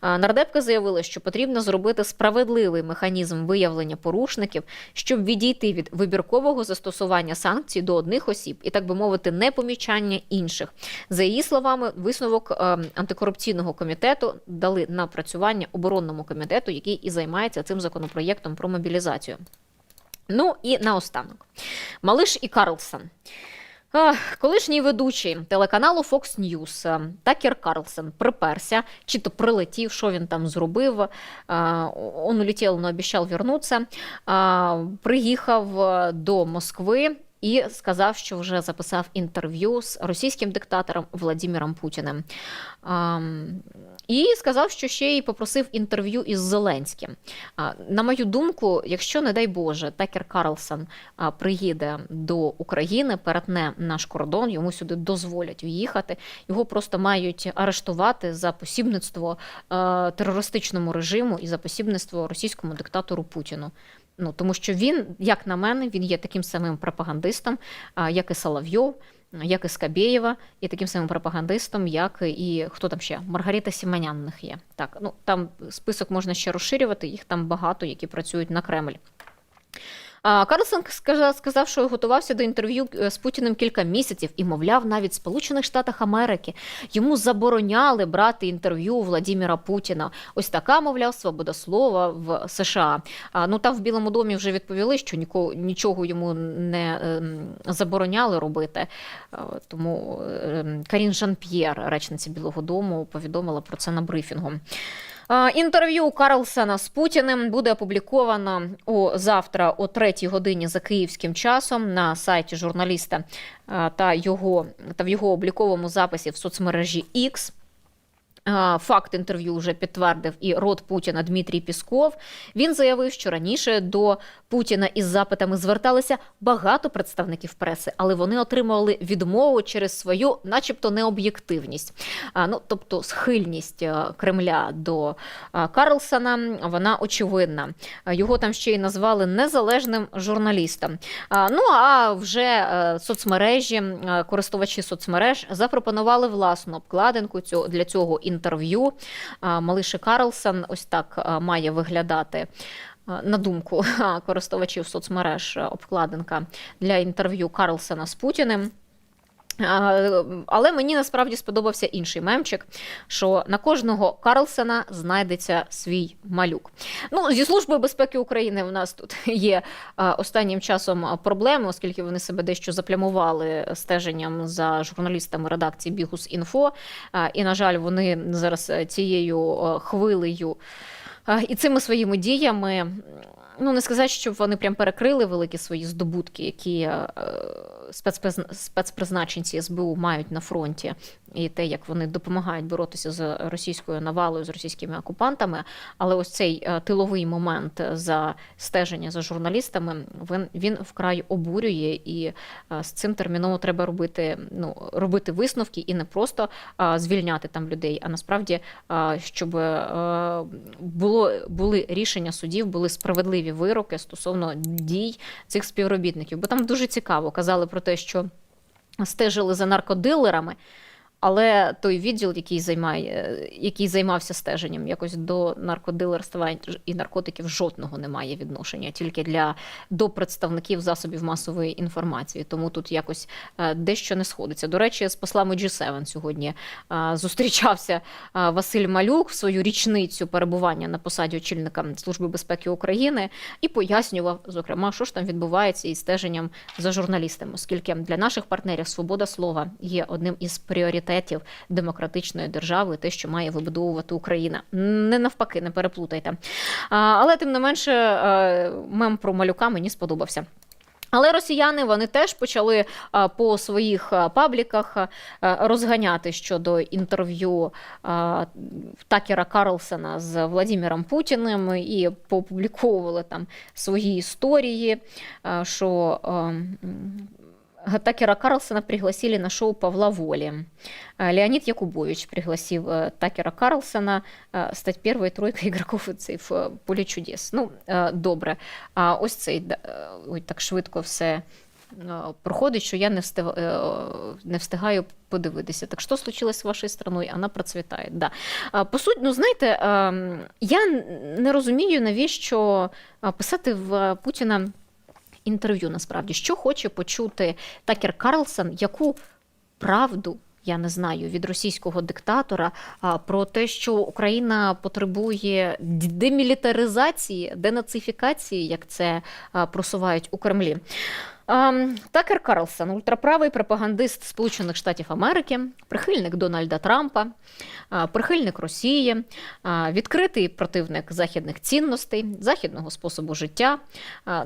Нардепка заявила, що потрібно зробити справедливий механізм виявлення порушників, щоб відійти від вибіркового застосування санкцій до одних осіб і, так би мовити, непомічання інших. За її словами, висновок антикорупційного комітету дали на опрацювання оборонному комітету, який і займається цим законопроєктом про мобілізацію. Ну і наостанок. Малиш і Карлсон. Колишній ведучий телеканалу Fox News Такер Карлсон приперся, чи то прилетів, що він там зробив, он улетів, но обіцяв вернутися, приїхав до Москви і сказав, що вже записав інтерв'ю з російським диктатором Владимиром Путіним. І сказав, що ще й попросив інтерв'ю із Зеленським. На мою думку, якщо, не дай Боже, Такер Карлсон приїде до України, перетне наш кордон, йому сюди дозволять в'їхати, його просто мають арештувати за посібництво терористичному режиму і за посібництво російському диктатору Путіну. Тому що він, як на мене, він є таким самим пропагандистом, як і Соловйов, як і Скабєєва, і таким самим пропагандистом, як і, хто там ще, Маргарита Сімонян в них є. Так, там список можна ще розширювати, їх там багато, які працюють на Кремль. Карлсон сказав, що готувався до інтерв'ю з Путіним кілька місяців і, мовляв, навіть в Сполучених Штатах Америки йому забороняли брати інтерв'ю у Владимира Путіна. Ось така, мовляв, свобода слова в США. Там в Білому домі вже відповіли, що нічого йому не забороняли робити. Тому Карін Жан-П'єр, речниця Білого дому, повідомила про це на брифінгу. Інтерв'ю Карлсона з Путіним буде опубліковано завтра о 3-й годині за київським часом на сайті журналіста та в його обліковому записі в соцмережі X. Факт інтерв'ю вже підтвердив і рот Путіна Дмитрій Пісков. Він заявив, що раніше до Путіна із запитами зверталися багато представників преси, але вони отримували відмову через свою начебто необ'єктивність. Тобто схильність Кремля до Карлсона, вона очевидна. Його там ще й назвали незалежним журналістом. А вже соцмережі, користувачі соцмереж запропонували власну обкладинку для цього інтерв'ю. Малиш і Карлсон ось так має виглядати, на думку користувачів соцмереж, обкладинка для інтерв'ю Карлсона з Путіним. Але мені насправді сподобався інший мемчик, що на кожного Карлсона знайдеться свій малюк. Зі Службою безпеки України в нас тут є останнім часом проблеми, оскільки вони себе дещо заплямували стеженням за журналістами редакції Бігус.Інфо. І, на жаль, вони зараз цією хвилею і цими своїми діями, не сказати, щоб вони прям перекрили великі свої здобутки, які спецпризначенці СБУ мають на фронті, і те, як вони допомагають боротися з російською навалою, з російськими окупантами. Але ось цей тиловий момент за стеження за журналістами, він вкрай обурює, і з цим терміново треба робити висновки і не просто звільняти там людей, а насправді, щоб були рішення судів, були справедливі кінцеві вироки стосовно дій цих співробітників. Бо там дуже цікаво, казали про те, що стежили за наркодилерами, але той відділ, який займався стеженням, якось до наркодилерства і наркотиків жодного не має відношення, тільки до представників засобів масової інформації. Тому тут якось дещо не сходиться. До речі, з послами G7 сьогодні зустрічався Василь Малюк в свою річницю перебування на посаді очільника Служби безпеки України і пояснював, зокрема, що ж там відбувається із стеженням за журналістами, оскільки для наших партнерів свобода слова є одним із пріоритетів демократичної держави, те, що має вибудовувати Україна. Не навпаки, не переплутайте. Але, тим не менше, мем про Малюка мені сподобався. Але росіяни, вони теж почали по своїх пабліках розганяти щодо інтерв'ю Такера Карлсона з Владимиром Путіним і поопубліковували там свої історії, що Такера Карлсона пригласили на шоу Павла Воли. Леонид Якубович пригласил Такера Карлсона стать первой тройкой игроков в «Поле чудес». Ну, добре. А ось цей, ой, так швидко все проходить, що я не встигаю подивитися. Так що случилось з вашою страною? Вона процвітає. Да. По суті, ну, знаєте, я не розумію, навіщо писати в Путіна інтерв'ю, насправді. Що хоче почути Такер Карлсон, яку правду, я не знаю, від російського диктатора про те, що Україна потребує демілітаризації, денацифікації, як це просувають у Кремлі. Такер Карлсон – ультраправий пропагандист Сполучених Штатів Америки, прихильник Дональда Трампа, прихильник Росії, відкритий противник західних цінностей, західного способу життя.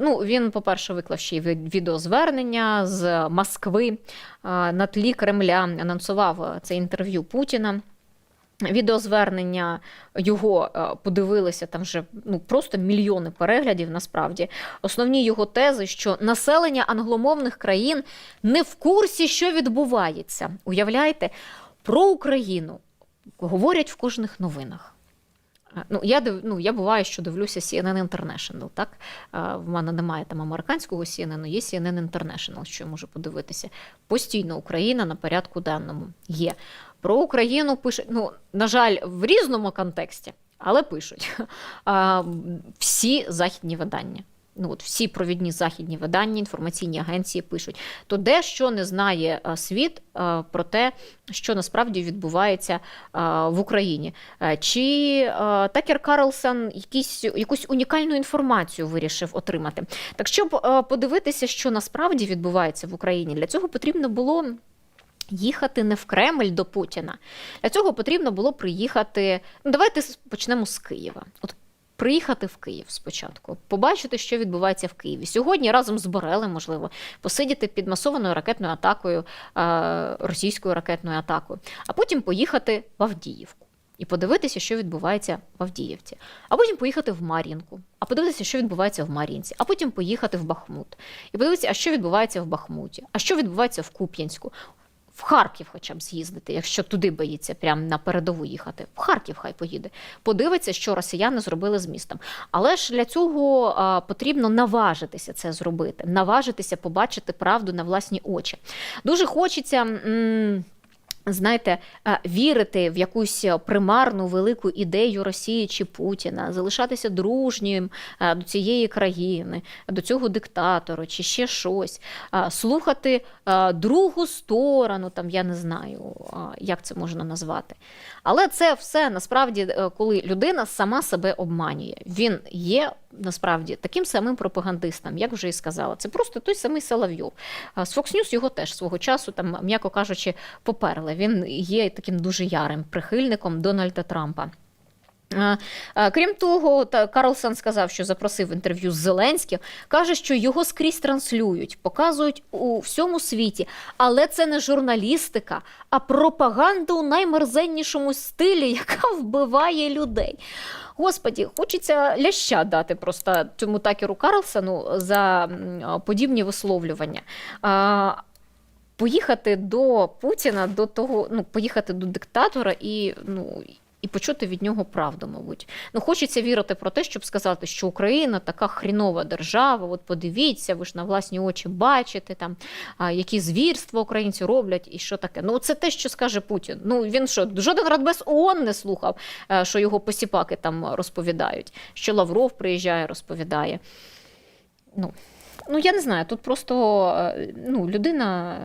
Ну, він, по-перше, виклав ще й відеозвернення з Москви на тлі Кремля, анонсував це інтерв'ю Путіна. Відеозвернення його подивилися, там вже просто мільйони переглядів насправді. Основні його тези, що населення англомовних країн не в курсі, що відбувається. Уявляєте, про Україну говорять в кожних новинах. Я буває, що дивлюся CNN International, так? В мене немає там американського CNN, є CNN International, що я можу подивитися. Постійно Україна на порядку денному є. Про Україну пишуть, на жаль, в різному контексті, але пишуть всі західні видання. Всі провідні західні видання, інформаційні агенції пишуть. То де що не знає світ про те, що насправді відбувається в Україні. Чи Такер Карлсон якусь унікальну інформацію вирішив отримати. Так, щоб подивитися, що насправді відбувається в Україні, для цього потрібно було їхати не в Кремль до Путіна. Для цього потрібно було приїхати, давайте почнемо з Києва. Приїхати в Київ спочатку, побачити, що відбувається в Києві. Сьогодні разом з Борелем, можливо, посидіти під масованою ракетною атакою, російською ракетною атакою, а потім поїхати в Авдіївку і подивитися, що відбувається в Авдіївці. А потім поїхати в Мар'їнку, а подивитися, що відбувається в Мар'їнці, а потім поїхати в Бахмут. І подивитися, а що відбувається в Бахмуті, а що відбувається в Куп'янську. В Харків хоча б з'їздити, якщо туди боїться прямо на передову їхати. В Харків хай поїде. Подивиться, що росіяни зробили з містом. Але ж для цього потрібно наважитися це зробити. Наважитися побачити правду на власні очі. Дуже хочеться, знаєте, вірити в якусь примарну велику ідею Росії чи Путіна, залишатися дружнім до цієї країни, до цього диктатора чи ще щось, слухати другу сторону, там я не знаю, як це можна назвати. Але це все насправді, коли людина сама себе обманює. Він є насправді таким самим пропагандистом, як вже і сказала. Це просто той самий Соловйов. З Fox News його теж свого часу, там, м'яко кажучи, поперли. Він є таким дуже ярим прихильником Дональда Трампа. Крім того, Карлсон сказав, що запросив інтерв'ю з Зеленським, каже, що його скрізь транслюють, показують у всьому світі, але це не журналістика, а пропаганда у наймерзеннішому стилі, яка вбиває людей. Господі, хочеться ляща дати просто цьому Такеру Карлсону за подібні висловлювання. Поїхати до Путіна, поїхати до диктатора і і почути від нього правду, мабуть. Ну, хочеться вірити про те, щоб сказати, що Україна така хрінова держава, от подивіться, ви ж на власні очі бачите, там, які звірства українці роблять і що таке. Ну, це те, що скаже Путін. Ну, він що, жоден Радбез ООН не слухав, що його посіпаки там розповідають, що Лавров приїжджає, розповідає. Ну, я не знаю, тут просто людина,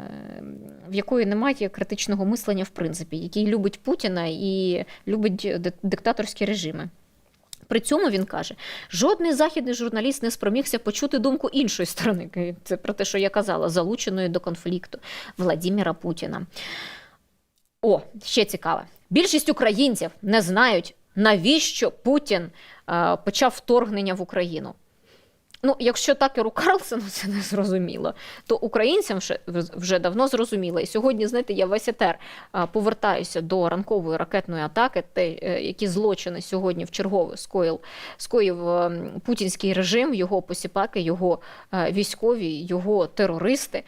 в якої немає критичного мислення в принципі, який любить Путіна і любить диктаторські режими. При цьому він каже, жодний західний журналіст не спромігся почути думку іншої сторони. Це про те, що я казала, залученої до конфлікту Владимира Путіна. О, ще цікаве. Більшість українців не знають, навіщо Путін почав вторгнення в Україну. Ну, якщо Такеру Карлсону це не зрозуміло, то українцям вже давно зрозуміло. І сьогодні, знаєте, я весь етер повертаюся до ранкової ракетної атаки, які злочини сьогодні вчергове скоїв путінський режим, його посіпаки, його військові, його терористи.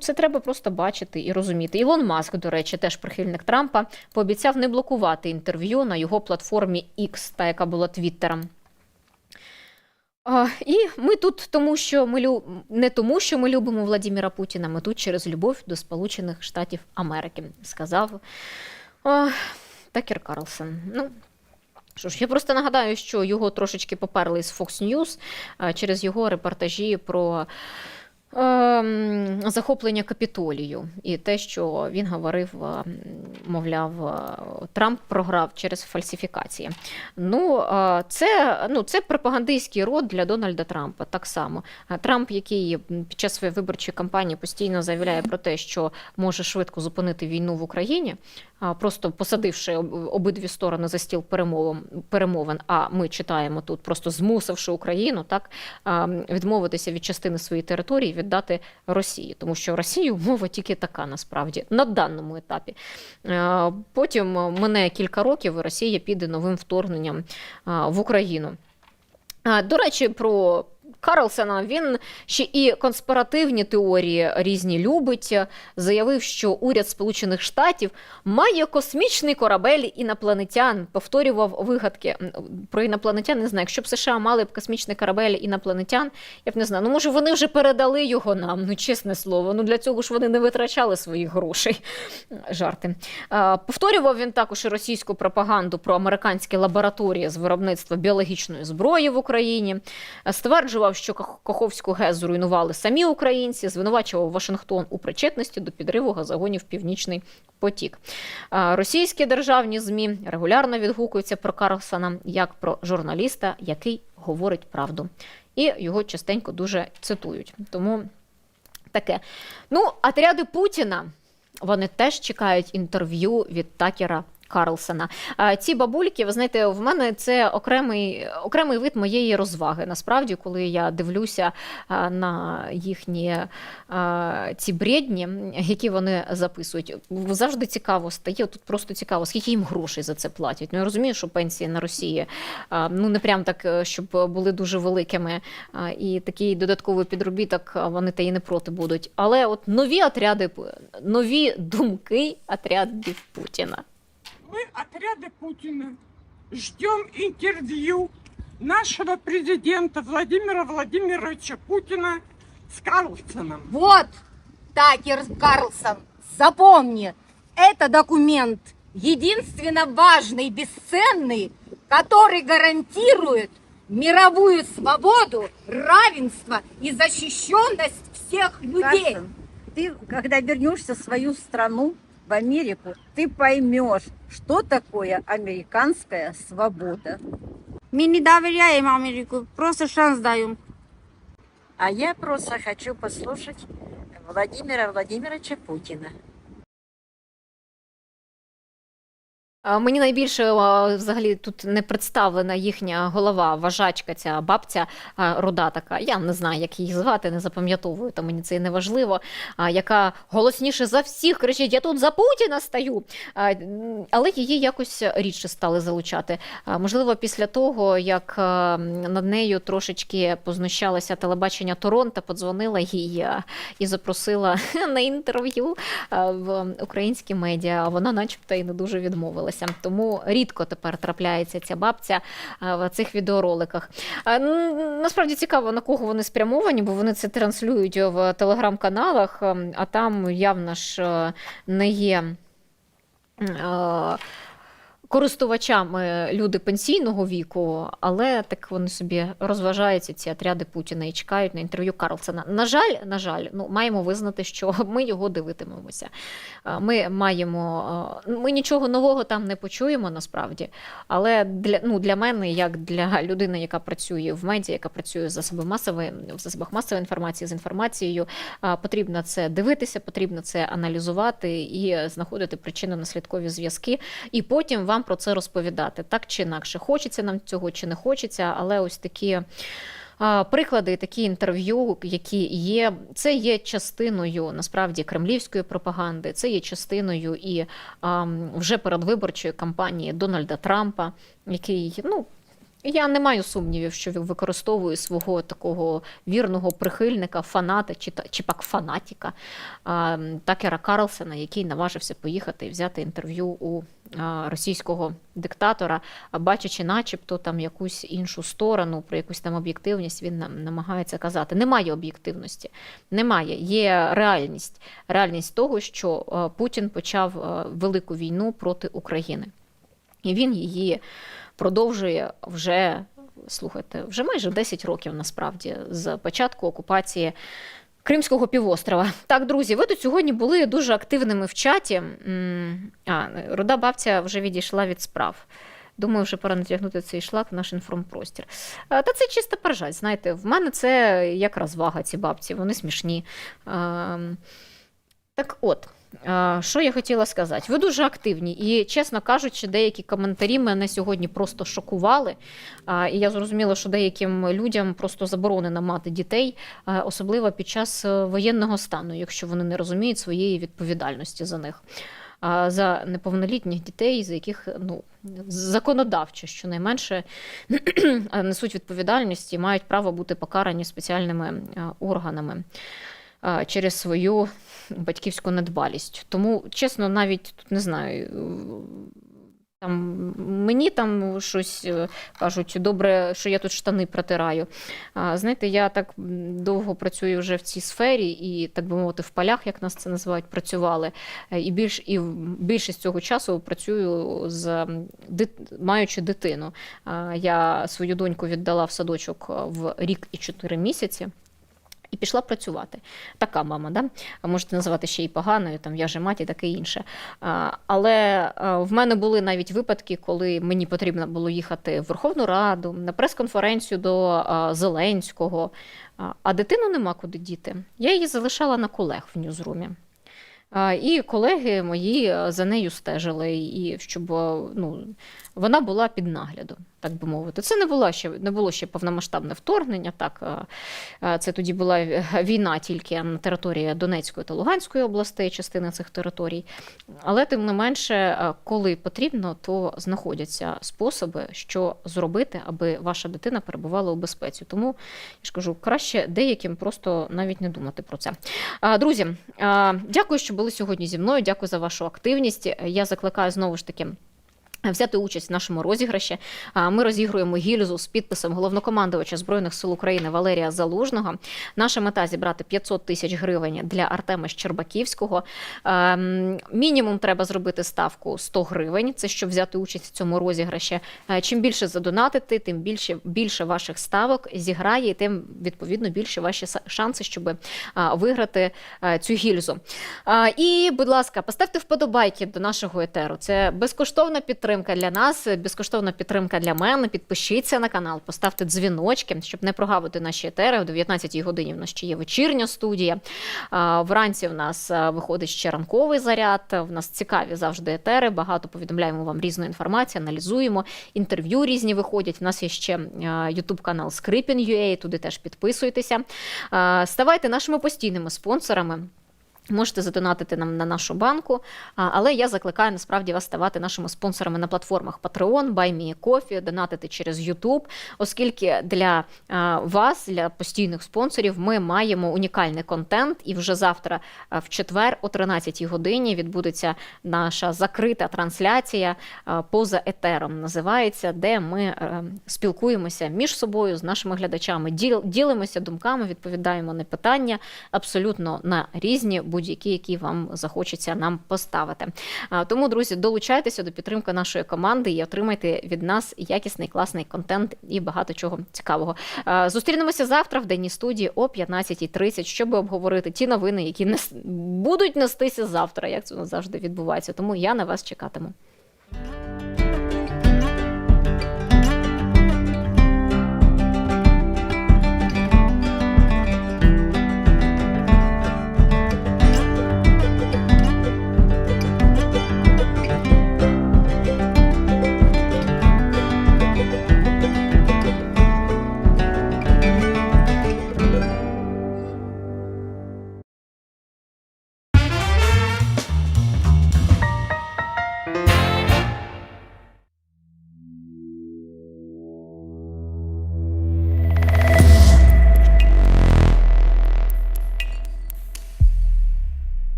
Це треба просто бачити і розуміти. Ілон Маск, до речі, теж прихильник Трампа, пообіцяв не блокувати інтерв'ю на його платформі X, та яка була Твіттером. І ми тут не тому, що ми любимо Владимира Путіна, ми тут через любов до Сполучених Штатів Америки, сказав Такер Карлсон. Ну, що ж, я просто нагадаю, що його трошечки поперли з Fox News через його репортажі про захоплення Капітолію і те, що він говорив, мовляв, Трамп програв через фальсифікації. Це пропагандистський род для Дональда Трампа, так само. Трамп, який під час своєї виборчої кампанії постійно заявляє про те, що може швидко зупинити війну в Україні, просто посадивши обидві сторони за стіл перемовин, а ми читаємо тут, просто змусивши Україну відмовитися від частини своєї території, віддати Росії. Тому що Росії умова тільки така, насправді, на даному етапі. Потім мине кілька років, і Росія піде новим вторгненням в Україну. До речі, про Карлсона, він ще і конспіративні теорії різні любить. Заявив, що уряд Сполучених Штатів має космічний корабель інопланетян. Повторював вигадки про інопланетян, не знаю. Якщо б США мали б космічний корабель інопланетян, я б не знаю. Може вони вже передали його нам, чесне слово. Для цього ж вони не витрачали своїх грошей. Жарти. Повторював він також і російську пропаганду про американські лабораторії з виробництва біологічної зброї в Україні. Стверджував, що Каховську ГЕС зруйнували самі українці, звинувачував Вашингтон у причетності до підриву газогонів «Північний потік». Російські державні ЗМІ регулярно відгукуються про Карлсона як про журналіста, який говорить правду. І його частенько дуже цитують. Тому таке. Отряди Путіна, вони теж чекають інтерв'ю від Такера Карлсона. Ці бабульки, ви знаєте, в мене це окремий вид моєї розваги. Насправді, коли я дивлюся на їхні ці бредні, які вони записують. Завжди цікаво стає, тут просто цікаво, скільки їм грошей за це платять. Я розумію, що пенсії на Росії не прям так, щоб були дуже великими, і такий додатковий підробіток вони та й не проти будуть. Але от нові думки отрядів Путіна. Мы, отряды Путина, ждем интервью нашего президента Владимира Владимировича Путина с Карлсоном. Вот, Такер Карлсон, запомни, это документ единственно важный, бесценный, который гарантирует мировую свободу, равенство и защищенность всех людей. Карлсон, ты, когда вернешься в свою страну, в Америку, ты поймешь, что такое американская свобода. Мы не доверяем Америку, просто шанс даем. А я просто хочу послушать Владимира Владимировича Путина. Мені найбільше взагалі тут не представлена їхня голова, вважачка, ця бабця руда така. Я не знаю, як її звати, не запам'ятовую, то мені це і не важливо. Яка голосніше за всіх кричить: "Я тут за Путіна стою!" Але її якось рідше стали залучати. Можливо, після того, як над нею трошечки познущалося телебачення Торонто, подзвонила їй і запросила на інтерв'ю в українські медіа, а вона начебто і не дуже відмовилася. Тому рідко тепер трапляється ця бабця в цих відеороликах. Насправді цікаво, на кого вони спрямовані, бо вони це транслюють в телеграм-каналах, а там явно ж не є користувачами люди пенсійного віку, але так вони собі розважаються, ці отряди Путіна, і чекають на інтерв'ю Карлсона. На жаль, маємо визнати, що ми його дивитимемося. Ми нічого нового там не почуємо насправді, але для мене, як для людини, яка працює в медіа, яка працює в засобах масової інформації, з інформацією, потрібно це дивитися, потрібно це аналізувати і знаходити причинно-наслідкові зв'язки, і потім вам про це розповідати. Так чи інакше, хочеться нам цього чи не хочеться, але ось такі приклади, такі інтерв'ю, які є, це є частиною, насправді, кремлівської пропаганди, це є частиною і вже передвиборчої кампанії Дональда Трампа, який, я не маю сумнівів, що він використовує свого такого вірного прихильника, фаната чи пак фанатіка Такера Карлсона, який наважився поїхати і взяти інтерв'ю у російського диктатора, бачачи начебто там якусь іншу сторону, про якусь там об'єктивність він намагається казати. Немає об'єктивності, немає. Є реальність. Реальність того, що Путін почав велику війну проти України. І він її продовжує вже майже 10 років, насправді, з початку окупації Кримського півострова. Так, друзі, ви тут сьогодні були дуже активними в чаті. Руда бабця вже відійшла від справ. Думаю, вже пора натягнути цей шлак в наш інформпростір. Та це чиста поржать, знаєте, в мене це як розвага, ці бабці, вони смішні. Так от, що я хотіла сказати. Ви дуже активні і, чесно кажучи, деякі коментарі мене сьогодні просто шокували. І я зрозуміла, що деяким людям просто заборонено мати дітей, особливо під час воєнного стану, якщо вони не розуміють своєї відповідальності за них. За неповнолітніх дітей, за яких законодавчо, щонайменше, несуть відповідальність і мають право бути покарані спеціальними органами через свою батьківську недбалість. Тому, чесно, навіть тут не знаю, мені там щось кажуть, добре, що я тут штани протираю. Знаєте, я так довго працюю вже в цій сфері і, так би мовити, в полях, як нас це називають, працювали. І більшість цього часу працюю маючи дитину. Я свою доньку віддала в садочок в рік і 4 місяці. І пішла працювати. Така мама, да? Можете називати ще й поганою, там я же мать і таке інше. Але в мене були навіть випадки, коли мені потрібно було їхати в Верховну Раду, на прес-конференцію до Зеленського, а дитину нема куди діти. Я її залишала на колег в ньюзрумі. І колеги мої за нею стежили, і щоб вона була під наглядом, так би мовити. Це не було ще повномасштабне вторгнення, так, це тоді була війна тільки на території Донецької та Луганської областей, частини цих територій. Але тим не менше, коли потрібно, то знаходяться способи, що зробити, аби ваша дитина перебувала у безпеці. Тому, я ж кажу, краще деяким просто навіть не думати про це. Друзі, дякую, що були сьогодні зі мною, дякую за вашу активність. Я закликаю знову ж таки взяти участь в нашому розіграші. Ми розігруємо гільзу з підписом головнокомандувача Збройних сил України Валерія Залужного. Наша мета – зібрати 500 тисяч гривень для Артема Щербаківського. Мінімум треба зробити ставку 100 гривень, це щоб взяти участь в цьому розіграші. Чим більше задонатити, тим більше ваших ставок зіграє, і тим, відповідно, більше ваші шанси, щоб виграти цю гільзу. І, будь ласка, поставте вподобайки до нашого етеру. Це безкоштовна підтримка підтримка для нас, безкоштовна підтримка для мене. Підпишіться на канал, поставте дзвіночки, щоб не прогавити наші етери. О 19-й годині в нас ще є вечірня студія. Вранці в нас виходить ще ранковий заряд. В нас цікаві завжди етери. Багато повідомляємо вам різної інформації, аналізуємо. Інтерв'ю різні виходять. В нас є ще YouTube-канал Skripin.ua, туди теж підписуйтеся. Ставайте нашими постійними спонсорами. Можете задонатити нам на нашу банку, але я закликаю насправді вас ставати нашими спонсорами на платформах Patreon, BuyMeACoffee, донатити через YouTube, оскільки для вас, для постійних спонсорів, ми маємо унікальний контент, і вже завтра в четвер о 13-й годині відбудеться наша закрита трансляція «Поза етером», називається, де ми спілкуємося між собою, з нашими глядачами, ділимося думками, відповідаємо на питання абсолютно на різні будь-які, які вам захочеться нам поставити. Тому, друзі, долучайтеся до підтримки нашої команди і отримайте від нас якісний, класний контент і багато чого цікавого. Зустрінемося завтра в денній студії о 15:30, щоб обговорити ті новини, які будуть нестися завтра, як це завжди відбувається. Тому я на вас чекатиму.